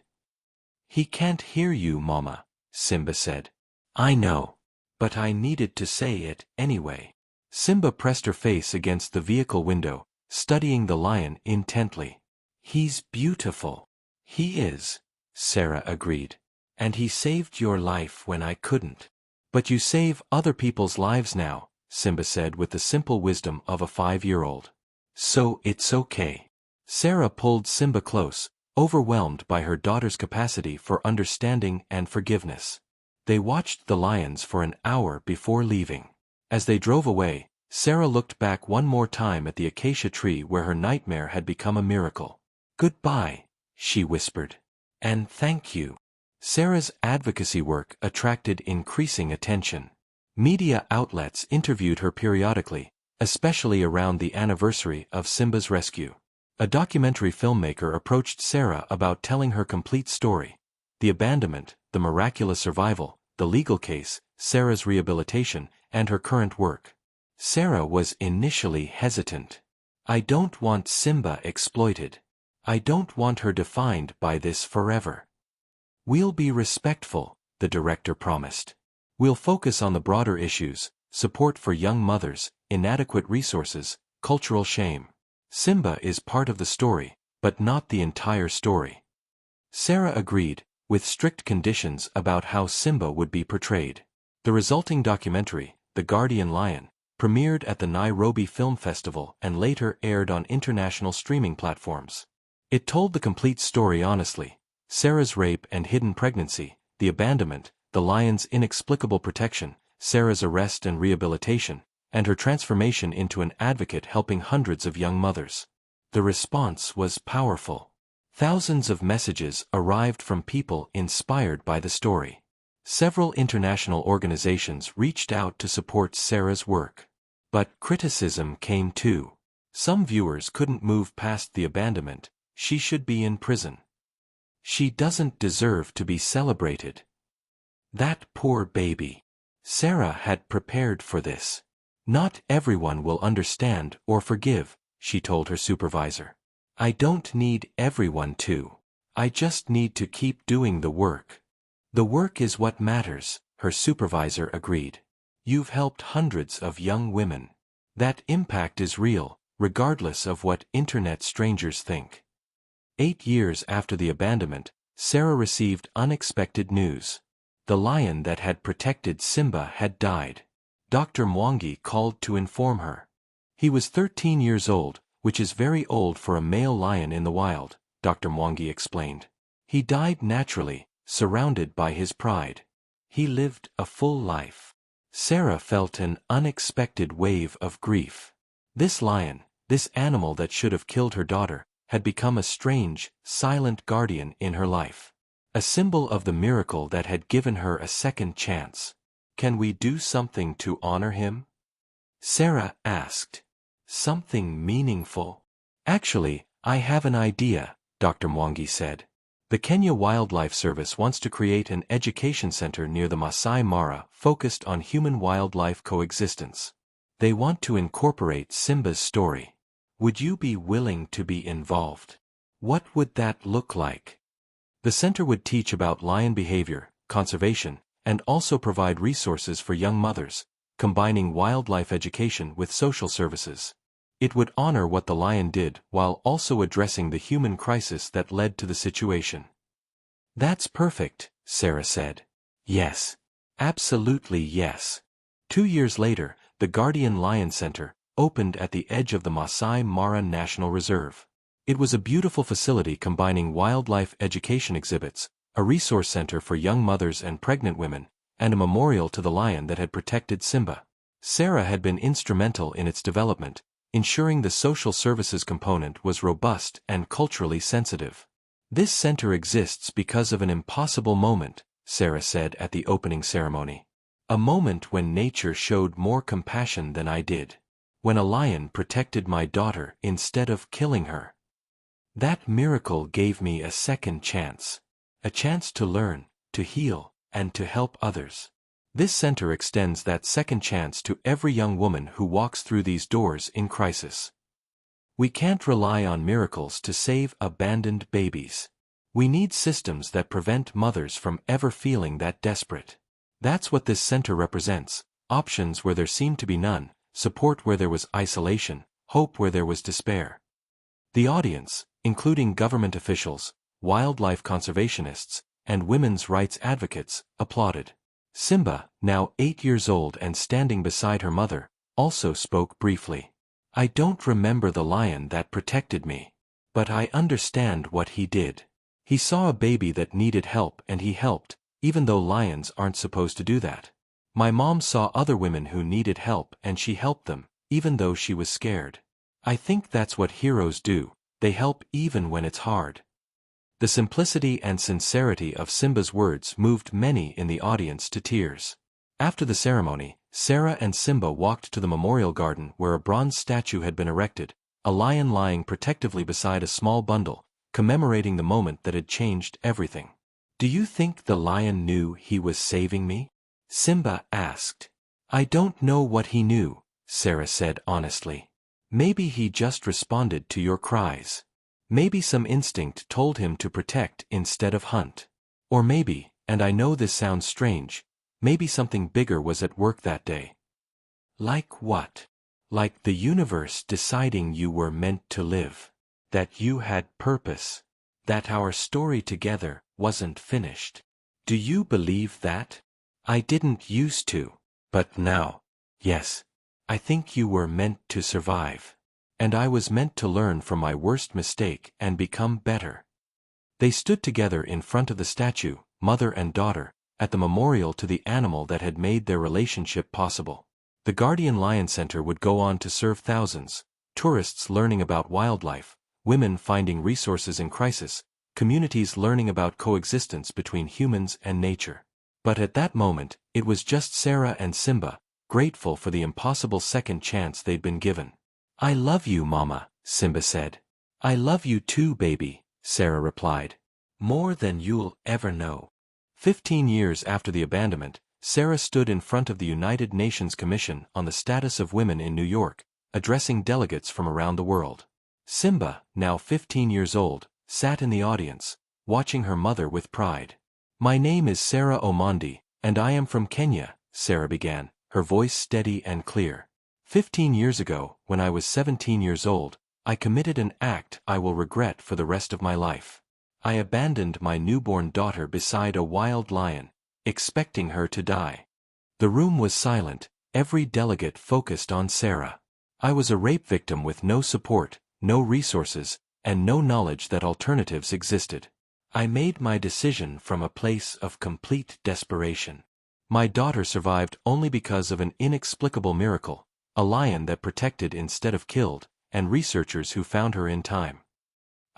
He can't hear you, Mama, Simba said. I know. But I needed to say it anyway. Simba pressed her face against the vehicle window, studying the lion intently. He's beautiful. He is, Sarah agreed. And he saved your life when I couldn't. But you save other people's lives now, Simba said with the simple wisdom of a 5-year-old. So it's okay. Sarah pulled Simba close, overwhelmed by her daughter's capacity for understanding and forgiveness. They watched the lions for an hour before leaving. As they drove away, Sarah looked back one more time at the acacia tree where her nightmare had become a miracle. Goodbye, she whispered. And thank you. Sarah's advocacy work attracted increasing attention. Media outlets interviewed her periodically, especially around the anniversary of Simba's rescue. A documentary filmmaker approached Sarah about telling her complete story: the abandonment, the miraculous survival, the legal case, Sarah's rehabilitation, and her current work. Sarah was initially hesitant. I don't want Simba exploited. I don't want her defined by this forever. We'll be respectful, the director promised. We'll focus on the broader issues: support for young mothers, inadequate resources, cultural shame. Simba is part of the story, but not the entire story. Sarah agreed, with strict conditions about how Simba would be portrayed. The resulting documentary, The Guardian Lion, premiered at the Nairobi Film Festival and later aired on international streaming platforms. It told the complete story honestly: Sarah's rape and hidden pregnancy, the abandonment, the lion's inexplicable protection, Sarah's arrest and rehabilitation, and her transformation into an advocate helping hundreds of young mothers. The response was powerful. Thousands of messages arrived from people inspired by the story. Several international organizations reached out to support Sarah's work. But criticism came too. Some viewers couldn't move past the abandonment: she should be in prison. She doesn't deserve to be celebrated. That poor baby. Sarah had prepared for this. Not everyone will understand or forgive, she told her supervisor. I don't need everyone to. I just need to keep doing the work. The work is what matters, her supervisor agreed. You've helped hundreds of young women. That impact is real, regardless of what internet strangers think. 8 years after the abandonment, Sarah received unexpected news. The lion that had protected Simba had died. Dr. Mwangi called to inform her. He was 13 years old, which is very old for a male lion in the wild, Dr. Mwangi explained. He died naturally, surrounded by his pride. He lived a full life. Sarah felt an unexpected wave of grief. This lion, this animal that should have killed her daughter, had become a strange, silent guardian in her life. A symbol of the miracle that had given her a second chance. Can we do something to honor him? Sarah asked. Something meaningful? Actually, I have an idea, Dr. Mwangi said. The Kenya Wildlife Service wants to create an education center near the Masai Mara focused on human-wildlife coexistence. They want to incorporate Simba's story. Would you be willing to be involved? What would that look like? The center would teach about lion behavior, conservation, and also provide resources for young mothers, combining wildlife education with social services. It would honor what the lion did while also addressing the human crisis that led to the situation. That's perfect, Sarah said. Yes. Absolutely yes. 2 years later, the Guardian Lion Center opened at the edge of the Masai Mara National Reserve. It was a beautiful facility combining wildlife education exhibits, a resource center for young mothers and pregnant women, and a memorial to the lion that had protected Simba. Sarah had been instrumental in its development, ensuring the social services component was robust and culturally sensitive. This center exists because of an impossible moment, Sarah said at the opening ceremony. A moment when nature showed more compassion than I did. When a lion protected my daughter instead of killing her. That miracle gave me a second chance. A chance to learn, to heal, and to help others. This center extends that second chance to every young woman who walks through these doors in crisis. We can't rely on miracles to save abandoned babies. We need systems that prevent mothers from ever feeling that desperate. That's what this center represents: options where there seemed to be none, support where there was isolation, hope where there was despair. The audience, including government officials, wildlife conservationists, and women's rights advocates, applauded. Simba, now 8 years old and standing beside her mother, also spoke briefly. I don't remember the lion that protected me. But I understand what he did. He saw a baby that needed help and he helped, even though lions aren't supposed to do that. My mom saw other women who needed help and she helped them, even though she was scared. I think that's what heroes do, they help even when it's hard. The simplicity and sincerity of Simba's words moved many in the audience to tears. After the ceremony, Sarah and Simba walked to the memorial garden where a bronze statue had been erected, a lion lying protectively beside a small bundle, commemorating the moment that had changed everything. Do you think the lion knew he was saving me? Simba asked. I don't know what he knew, Sarah said honestly. Maybe he just responded to your cries. Maybe some instinct told him to protect instead of hunt. Or maybe, and I know this sounds strange, maybe something bigger was at work that day. Like what? Like the universe deciding you were meant to live. That you had purpose. That our story together wasn't finished. Do you believe that? I didn't used to. But now, yes. I think you were meant to survive. And I was meant to learn from my worst mistake and become better. They stood together in front of the statue, mother and daughter, at the memorial to the animal that had made their relationship possible. The Guardian Lion Center would go on to serve thousands, tourists learning about wildlife, women finding resources in crisis, communities learning about coexistence between humans and nature. But at that moment, it was just Sarah and Simba, grateful for the impossible second chance they'd been given. I love you, Mama, Simba said. I love you too, baby, Sarah replied. More than you'll ever know. 15 years after the abandonment, Sarah stood in front of the United Nations Commission on the Status of Women in New York, addressing delegates from around the world. Simba, now 15 years old, sat in the audience, watching her mother with pride. My name is Sarah Omondi, and I am from Kenya, Sarah began, her voice steady and clear. 15 years ago, when I was 17 years old, I committed an act I will regret for the rest of my life. I abandoned my newborn daughter beside a wild lion, expecting her to die. The room was silent, every delegate focused on Sarah. I was a rape victim with no support, no resources, and no knowledge that alternatives existed. I made my decision from a place of complete desperation. My daughter survived only because of an inexplicable miracle, a lion that protected instead of killed, and researchers who found her in time.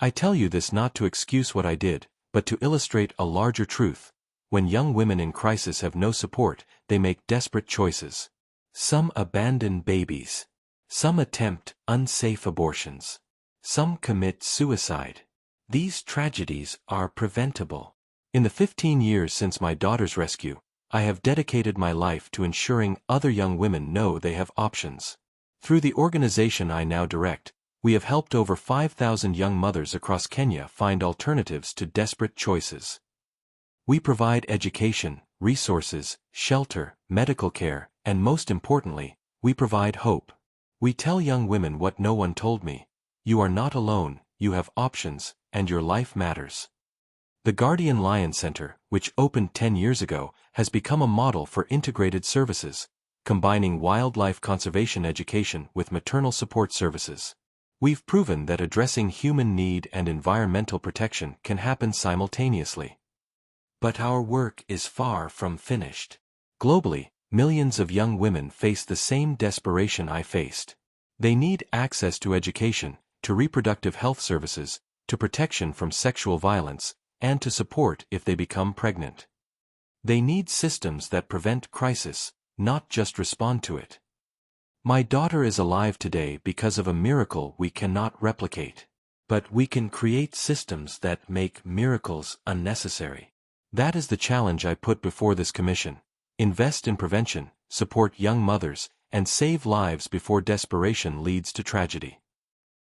I tell you this not to excuse what I did, but to illustrate a larger truth. When young women in crisis have no support, they make desperate choices. Some abandon babies. Some attempt unsafe abortions. Some commit suicide. These tragedies are preventable. In the 15 years since my daughter's rescue, I have dedicated my life to ensuring other young women know they have options. Through the organization I now direct, we have helped over 5,000 young mothers across Kenya find alternatives to desperate choices. We provide education, resources, shelter, medical care, and most importantly, we provide hope. We tell young women what no one told me. You are not alone, you have options, and your life matters. The Guardian Lion Center, which opened 10 years ago, has become a model for integrated services, combining wildlife conservation education with maternal support services. We've proven that addressing human need and environmental protection can happen simultaneously. But our work is far from finished. Globally, millions of young women face the same desperation I faced. They need access to education, to reproductive health services, to protection from sexual violence, and to support if they become pregnant. They need systems that prevent crisis, not just respond to it. My daughter is alive today because of a miracle we cannot replicate. But we can create systems that make miracles unnecessary. That is the challenge I put before this commission. Invest in prevention, support young mothers, and save lives before desperation leads to tragedy.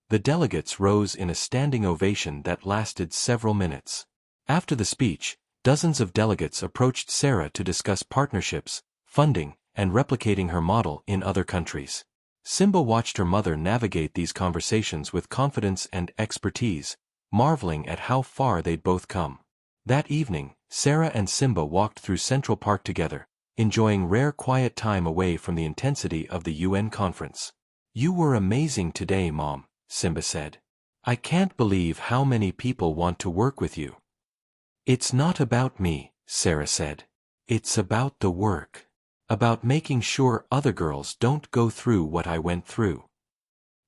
The delegates rose in a standing ovation that lasted several minutes. After the speech, dozens of delegates approached Sarah to discuss partnerships, funding, and replicating her model in other countries. Simba watched her mother navigate these conversations with confidence and expertise, marveling at how far they'd both come. That evening, Sarah and Simba walked through Central Park together, enjoying rare quiet time away from the intensity of the UN conference. "You were amazing today, Mom," Simba said. "I can't believe how many people want to work with you." "It's not about me," Sarah said. "It's about the work. About making sure other girls don't go through what I went through."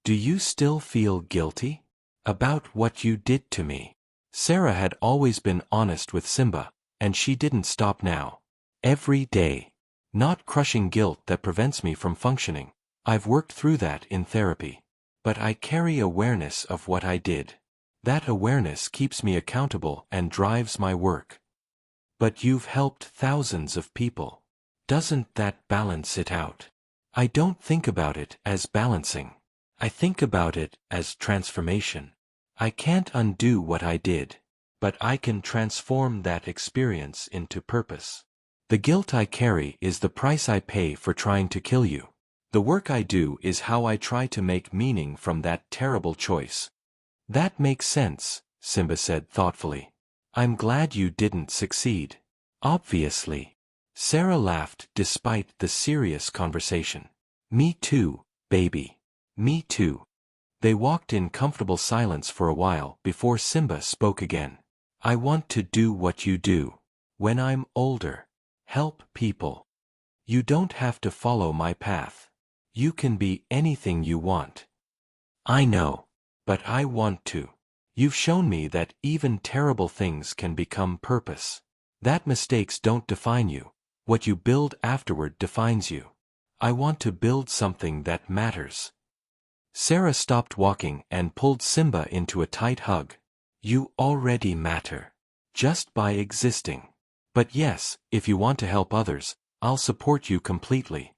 "Do you still feel guilty about what you did to me?" Sarah had always been honest with Simba, and she didn't stop now. "Every day. Not crushing guilt that prevents me from functioning. I've worked through that in therapy. But I carry awareness of what I did. That awareness keeps me accountable and drives my work." "But you've helped thousands of people. Doesn't that balance it out?" "I don't think about it as balancing. I think about it as transformation. I can't undo what I did, but I can transform that experience into purpose. The guilt I carry is the price I pay for trying to kill you. The work I do is how I try to make meaning from that terrible choice." "That makes sense," Simba said thoughtfully. "I'm glad you didn't succeed." "Obviously." Sarah laughed despite the serious conversation. "Me too, baby. Me too." They walked in comfortable silence for a while before Simba spoke again. "I want to do what you do. When I'm older. Help people. You don't have to follow my path. You can be anything you want." "I know. But I want to. You've shown me that even terrible things can become purpose. That mistakes don't define you. What you build afterward defines you. I want to build something that matters." Sarah stopped walking and pulled Simba into a tight hug. "You already matter. Just by existing. But yes, if you want to help others, I'll support you completely."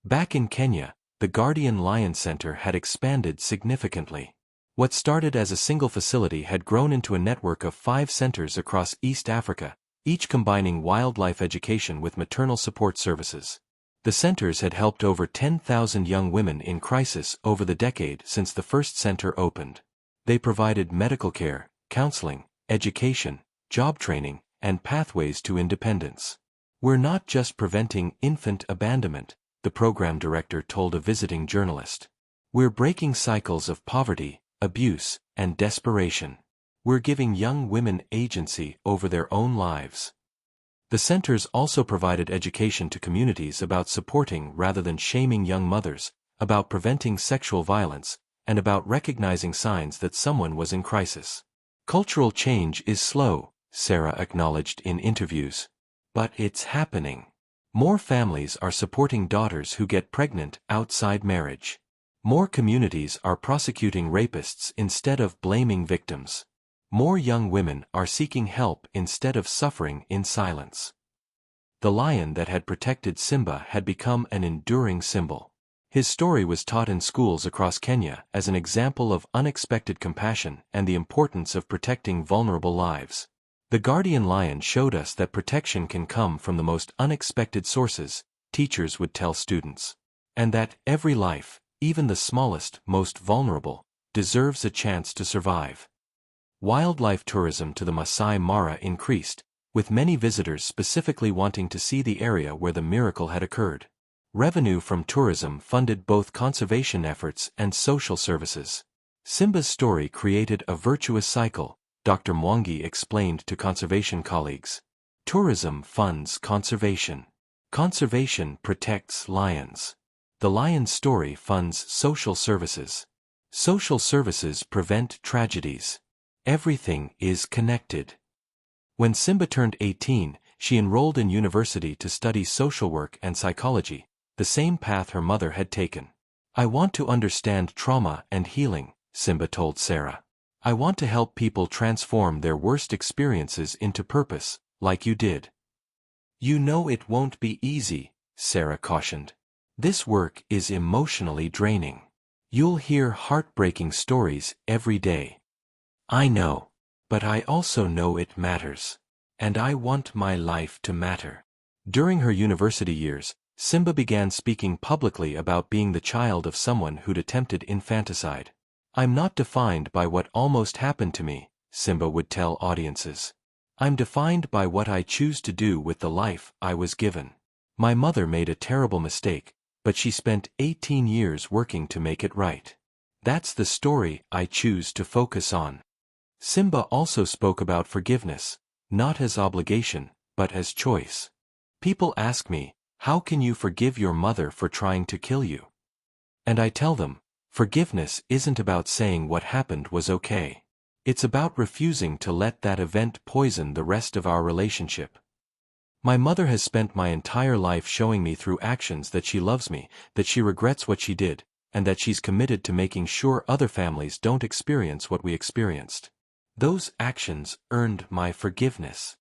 Back in Kenya, the Guardian Lion Center had expanded significantly. What started as a single facility had grown into a network of 5 centers across East Africa, each combining wildlife education with maternal support services. The centers had helped over 10,000 young women in crisis over the decade since the first center opened. They provided medical care, counseling, education, job training, and pathways to independence. "We're not just preventing infant abandonment," the program director told a visiting journalist. "We're breaking cycles of poverty, abuse, and desperation. We're giving young women agency over their own lives." The centers also provided education to communities about supporting rather than shaming young mothers, about preventing sexual violence, and about recognizing signs that someone was in crisis. "Cultural change is slow," Sarah acknowledged in interviews. "But it's happening. More families are supporting daughters who get pregnant outside marriage. More communities are prosecuting rapists instead of blaming victims. More young women are seeking help instead of suffering in silence." The lion that had protected Simba had become an enduring symbol. His story was taught in schools across Kenya as an example of unexpected compassion and the importance of protecting vulnerable lives. The guardian lion showed us that protection can come from the most unexpected sources, teachers would tell students. And that every life, even the smallest, most vulnerable, deserves a chance to survive. Wildlife tourism to the Masai Mara increased, with many visitors specifically wanting to see the area where the miracle had occurred. Revenue from tourism funded both conservation efforts and social services. Simba's story created a virtuous cycle, Dr. Mwangi explained to conservation colleagues. Tourism funds conservation. Conservation protects lions. The lion's story funds social services. Social services prevent tragedies. Everything is connected. When Simba turned 18, She enrolled in university to study social work and psychology, the same path her mother had taken. "I want to understand trauma and healing," Simba told Sarah. "I want to help people transform their worst experiences into purpose, like you did." "You know it won't be easy," Sarah cautioned. "This work is emotionally draining. You'll hear heartbreaking stories every day." "I know. But I also know it matters. And I want my life to matter." During her university years, Simba began speaking publicly about being the child of someone who'd attempted infanticide. "I'm not defined by what almost happened to me," Simba would tell audiences. "I'm defined by what I choose to do with the life I was given. My mother made a terrible mistake, but she spent 18 years working to make it right. That's the story I choose to focus on." Simba also spoke about forgiveness, not as obligation, but as choice. "People ask me, 'How can you forgive your mother for trying to kill you?' And I tell them, forgiveness isn't about saying what happened was okay. It's about refusing to let that event poison the rest of our relationship. My mother has spent my entire life showing me through actions that she loves me, that she regrets what she did, and that she's committed to making sure other families don't experience what we experienced. Those actions earned my forgiveness."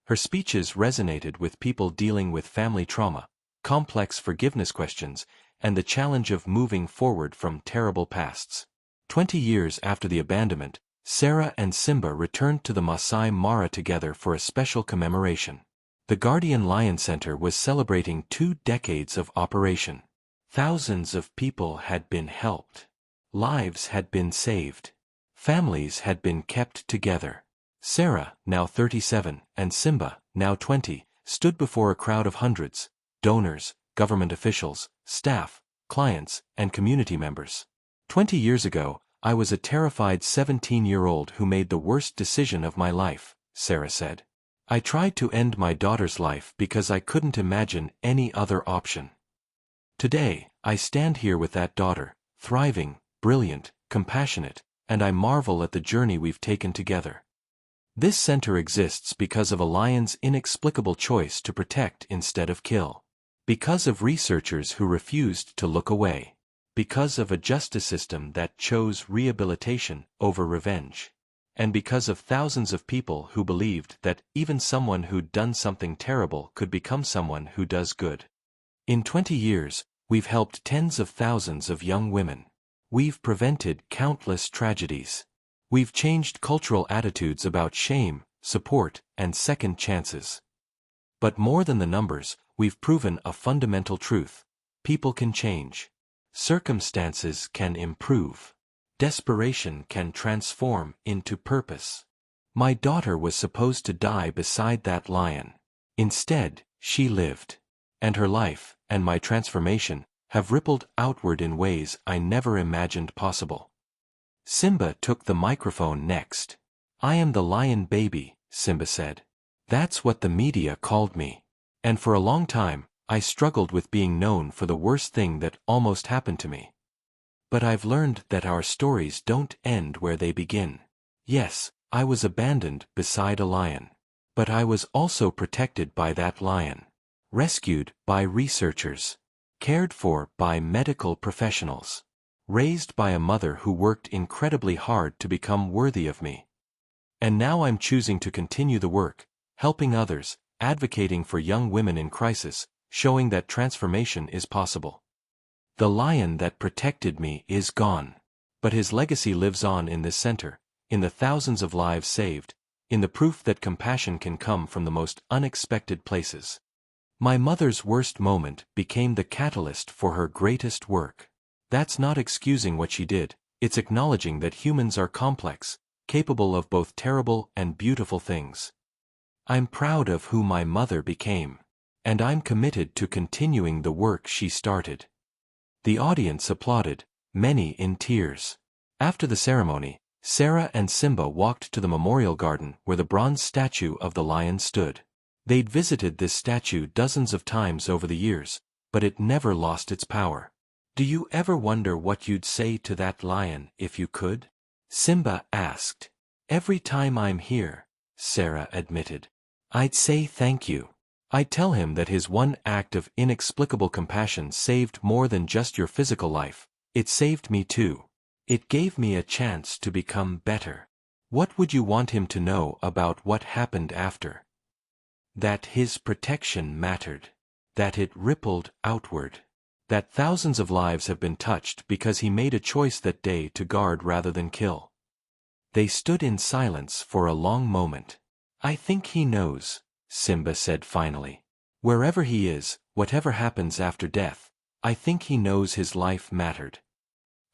Her speeches resonated with people dealing with family trauma, complex forgiveness questions, and the challenge of moving forward from terrible pasts. 20 years after the abandonment, Sarah and Simba returned to the Masai Mara together for a special commemoration. The Guardian Lion Center was celebrating 2 decades of operation. Thousands of people had been helped. Lives had been saved. Families had been kept together. Sarah, now 37, and Simba, now 20, stood before a crowd of hundreds: donors, government officials, staff, clients, and community members. 20 years ago, I was a terrified 17-year-old who made the worst decision of my life, Sarah said. I tried to end my daughter's life because I couldn't imagine any other option. Today, I stand here with that daughter, thriving, brilliant, compassionate, and I marvel at the journey we've taken together. This center exists because of a lion's inexplicable choice to protect instead of kill. Because of researchers who refused to look away. Because of a justice system that chose rehabilitation over revenge. And because of thousands of people who believed that even someone who'd done something terrible could become someone who does good. In 20 years, we've helped tens of thousands of young women. We've prevented countless tragedies. We've changed cultural attitudes about shame, support, and second chances. But more than the numbers, we've proven a fundamental truth. People can change. Circumstances can improve. Desperation can transform into purpose. My daughter was supposed to die beside that lion. Instead, she lived. And her life, and my transformation, have rippled outward in ways I never imagined possible. Simba took the microphone next. I am the lion baby, Simba said. That's what the media called me. And for a long time, I struggled with being known for the worst thing that almost happened to me. But I've learned that our stories don't end where they begin. Yes, I was abandoned beside a lion. But I was also protected by that lion. Rescued by researchers. Cared for by medical professionals. Raised by a mother who worked incredibly hard to become worthy of me. And now I'm choosing to continue the work, helping others, advocating for young women in crisis, showing that transformation is possible. The lion that protected me is gone. But his legacy lives on in this center, in the thousands of lives saved, in the proof that compassion can come from the most unexpected places. My mother's worst moment became the catalyst for her greatest work. That's not excusing what she did, it's acknowledging that humans are complex, capable of both terrible and beautiful things. I'm proud of who my mother became. And I'm committed to continuing the work she started. The audience applauded, many in tears. After the ceremony, Sarah and Simba walked to the memorial garden where the bronze statue of the lion stood. They'd visited this statue dozens of times over the years, but it never lost its power. Do you ever wonder what you'd say to that lion if you could? Simba asked. Every time I'm here, Sarah admitted. I'd say thank you. I'd tell him that his one act of inexplicable compassion saved more than just your physical life. It saved me too. It gave me a chance to become better. What would you want him to know about what happened after? That his protection mattered. That it rippled outward. That thousands of lives have been touched because he made a choice that day to guard rather than kill. They stood in silence for a long moment. I think he knows, Simba said finally. Wherever he is, whatever happens after death, I think he knows his life mattered.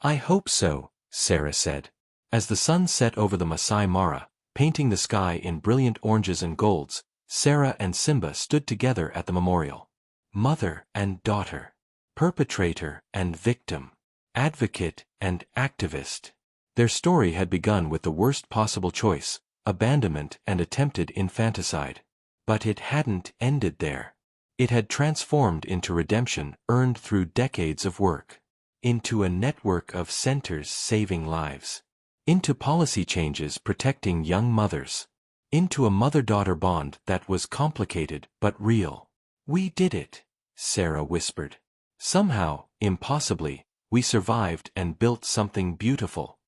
I hope so, Sarah said. As the sun set over the Masai Mara, painting the sky in brilliant oranges and golds, Sarah and Simba stood together at the memorial. Mother and daughter. Perpetrator and victim. Advocate and activist. Their story had begun with the worst possible choice, abandonment and attempted infanticide. But it hadn't ended there. It had transformed into redemption earned through decades of work. Into a network of centers saving lives. Into policy changes protecting young mothers. Into a mother-daughter bond that was complicated but real. We did it, Sarah whispered. Somehow, impossibly, we survived and built something beautiful.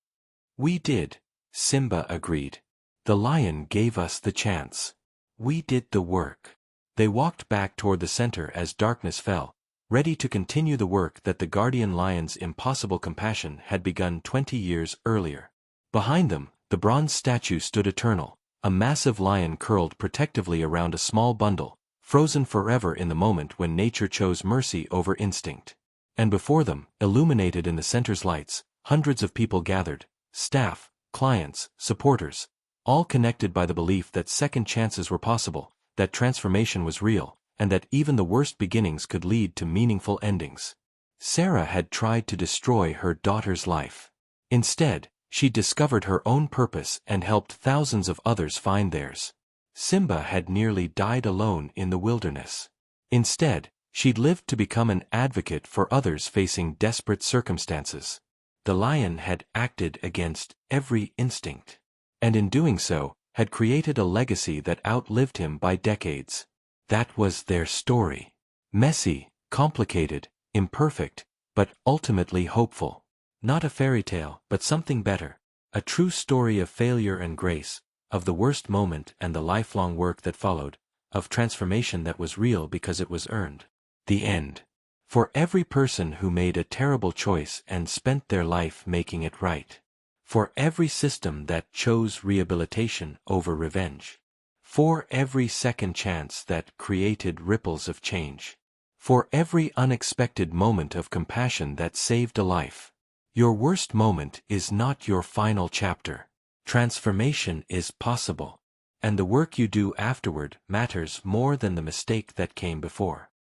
We did, Simba agreed. The lion gave us the chance. We did the work. They walked back toward the center as darkness fell, ready to continue the work that the guardian lion's impossible compassion had begun 20 years earlier. Behind them, the bronze statue stood eternal, a massive lion curled protectively around a small bundle, frozen forever in the moment when nature chose mercy over instinct. And before them, illuminated in the center's lights, hundreds of people gathered, staff, clients, supporters, all connected by the belief that second chances were possible, that transformation was real, and that even the worst beginnings could lead to meaningful endings. Sarah had tried to destroy her daughter's life. Instead, she discovered her own purpose and helped thousands of others find theirs. Simba had nearly died alone in the wilderness. Instead, she'd lived to become an advocate for others facing desperate circumstances. The lion had acted against every instinct. And in doing so, had created a legacy that outlived him by decades. That was their story. Messy, complicated, imperfect, but ultimately hopeful. Not a fairy tale, but something better. A true story of failure and grace, of the worst moment and the lifelong work that followed, of transformation that was real because it was earned. The end. For every person who made a terrible choice and spent their life making it right. For every system that chose rehabilitation over revenge. For every second chance that created ripples of change. For every unexpected moment of compassion that saved a life. Your worst moment is not your final chapter. Transformation is possible. And the work you do afterward matters more than the mistake that came before.